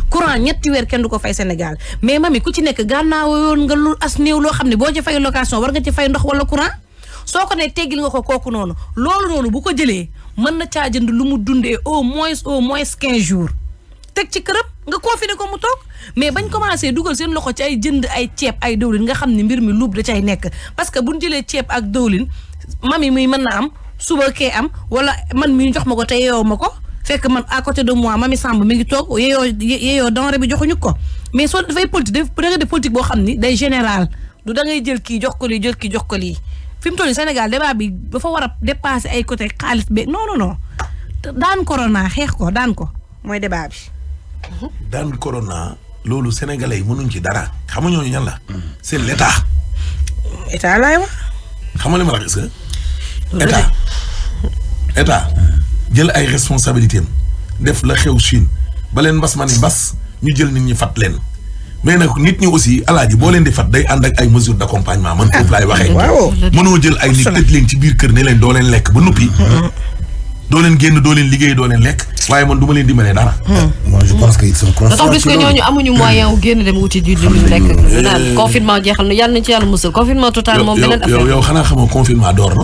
courant ñetti weer kenn du ko fay Sénégal mais mami ku ci nekk gànnaawoon nga lu as néew loo xam ne boo ci fay location war nga ci fay ndox wala courant soo ko ne teggil nga ko kooku noonu loolu noonu bu ko jëlee mën na caa jënd lu mu dundee au moins 15 jours teg ci këram nga confiné ko mu toog mais bañ commencé dugal seen loxo ci ay jënd ay ceeb ay dëwlin nga xam ne mbir mi luub da cay nekk parce que buñ jëlee ceeb ak dëwlin mami muy mën na am suba kee am wala man mi jox ma ko te yeewoo ma ko fekk man à côté de moi mami Samb mi ngi toog yeeyoo denrée bi joxuñu ko mais soo dafay politique da nga def politique boo xam ni day général du da ngay jël kii jox ko lii jël kii jox ko lii fi mu toll nii Sénégal débat bi dafa war a dépasser ay côté xaalis bi non daan corona xeex ko daan ko mooy débat bi. daan corona loolu sénégalais yi mënuñ ci dara xam nga ñooñu ñan la. c'est l'état. état laay wax. xam nga li ma la gis nga. état jël ay responsabilités am def la xew Chine ba leen mbas ma ni mbas ñu jël nit ñi fat leen mais nag nit ñi aussi alaaji boo leen di fat day ànd ak ay mesures d'accompagnement man foofu laay waxee. waaw mënoo jël ay nit tëj leen ci biir kër ne leen doo leen lekk ba noppi. doo leen génn doo leen liggéey doo leen lekk waaye man du ma leen dimbalee dara. moi je pense que ils sont conscients. d'autant plus que ñooñu amuñu moyen wu génn dem wuti ji lu ñu lekk. naan confinement jeexal na yàlla nañu ci yàlla musal confinement total moom beneen affaire. yow xanaa xamoo confinement door na.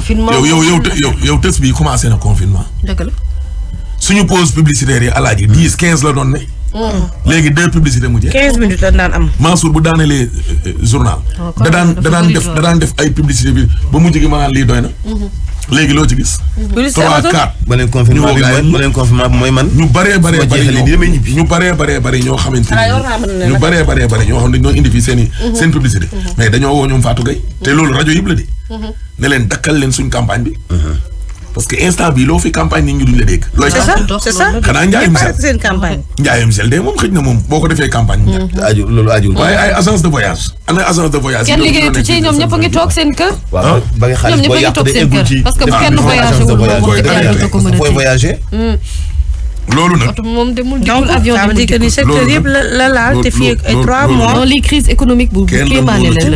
yow tës bi commencé na confinement. dëgg la. suñu pause publicitaire yi alaaji 10 15 la doon ne. léegi 2 publicités mu jeex. 15 minutes la daan am. Mansour bu daanelee journal. da daan def ay publicité bi ba mujj gi ma naan lii doy na. léegi loo ci gis. 3 4. ba leen confinement bi mooy man. ñu bëree bëri ñoo xamante ni ñu bëree bëri ñoo xam ne dañoo indi fii seen publicité. mais dañoo woo ñoom Fatou Gueye. te loolu rajo yëpp la di. ne leen dakkal leen suñ campagne bi. parce que instant bii loo fi campagne nit ñi duñ la dégg. looy c'est ça xanaa njaayum sel seen campagne. njaayum sel de moom xëj na moom boo ko defee campagne. loolu aajul. waaye ay agence de voyage. ana agence de voyage. kenn liggéeyatu ci ñoom ñëpp a ngi toog seen kër. waaw ba nga xaalis boo yàq de eggul ci. parce que bu kenn voyagé wul moom fooy voyagé. loolu nag. moom demul donc avion ça veut dire que ni secteur yëpp la laal te fii ay 3 mois. non lii crise économique bu kéemaane la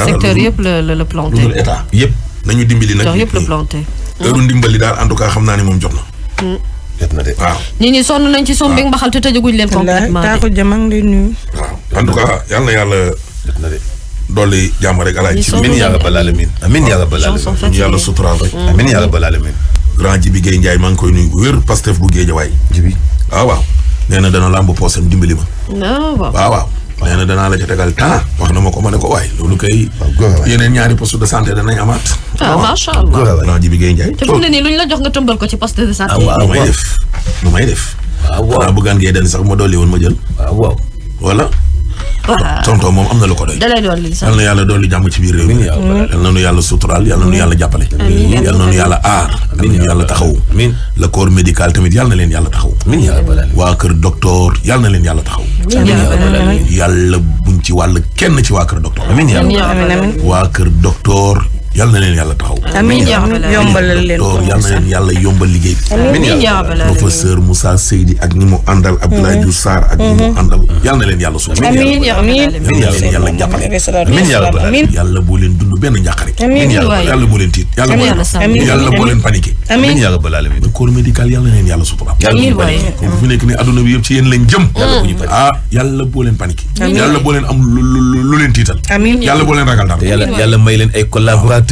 secteur yëpp la planté. loolu état yëpp. nañu dimbali nag yëpp la planté. heure ndimbali daal en tout cas xam naa ni moom jot na. jot na de waaw. nit ñi sonn nañ ci sombi mbaxal te tëjaguñ leen complètement de. taaxu jëm ak di nuyu. waaw en tout cas yal na yàlla. jot na de. dolli jàmm rek alaay ci. amiin yaa rabbal aalamiin. amiin yaa rabbal aalamiin. yàlla suturaal rek. amiin yaa rabbal aalamiin. grand Jibi Guèye Ndiaye maa ngi koy nuyu bu wér Pastef bu Guédiawaye. Jibi waaw. nee na dana làmb poosam dimbali ma. waaw. nee na danaa la ca tegal temps wax na ma ko ma ne ko waay loolu kay. yeneen ñaari poste de santé danañ amaat. macha allah. grand Jibi Guèye Ndiaye. te fu mu ne nii luñ la jox nga tëmbal ko ci poste de santé. lu may def. waaw bëggaan ngay den sax ma dolli woon ma jël. waaw. voilà. waaw tonton moom am na lu ko doy. dalay doon li sax. yal na yàlla doon li jàmm ci biir réew mi. yal na nu yàlla suturaal yal na nu yàlla jàppale. yal na nu yàlla aar. yal na nu yàlla taxaw. le corps médical tamit yal na leen yàlla taxaw. waa kër docteur yal na leen yàlla taxaw. yàlla buñ ci wàll kenn ci waa kër docteur. waa kër docteur yal na leen yàlla taxaw. amiin yombalal leen ko yal na leen yàlla yombal liggéey bi. professeur Moussa Seydi ak ñi mu àndal Abdoulaye Diouf Sarr ak ñi mu àndal yal na leen yàlla suuf. amiin yàlla jàppale. yàlla boo leen dund benn njàqare. yàlla boo leen tiit. yàlla boo leen paniqué. amiin le corps médical yal na leen yàlla sutura. fu nekk ne adduna bi yëpp ci yéen lañ jëm. yàlla boo leen paniqué. yàlla boo leen am lu leen tiital. yàlla boo leen ragal dara. yàlla may leen ay collaborateurs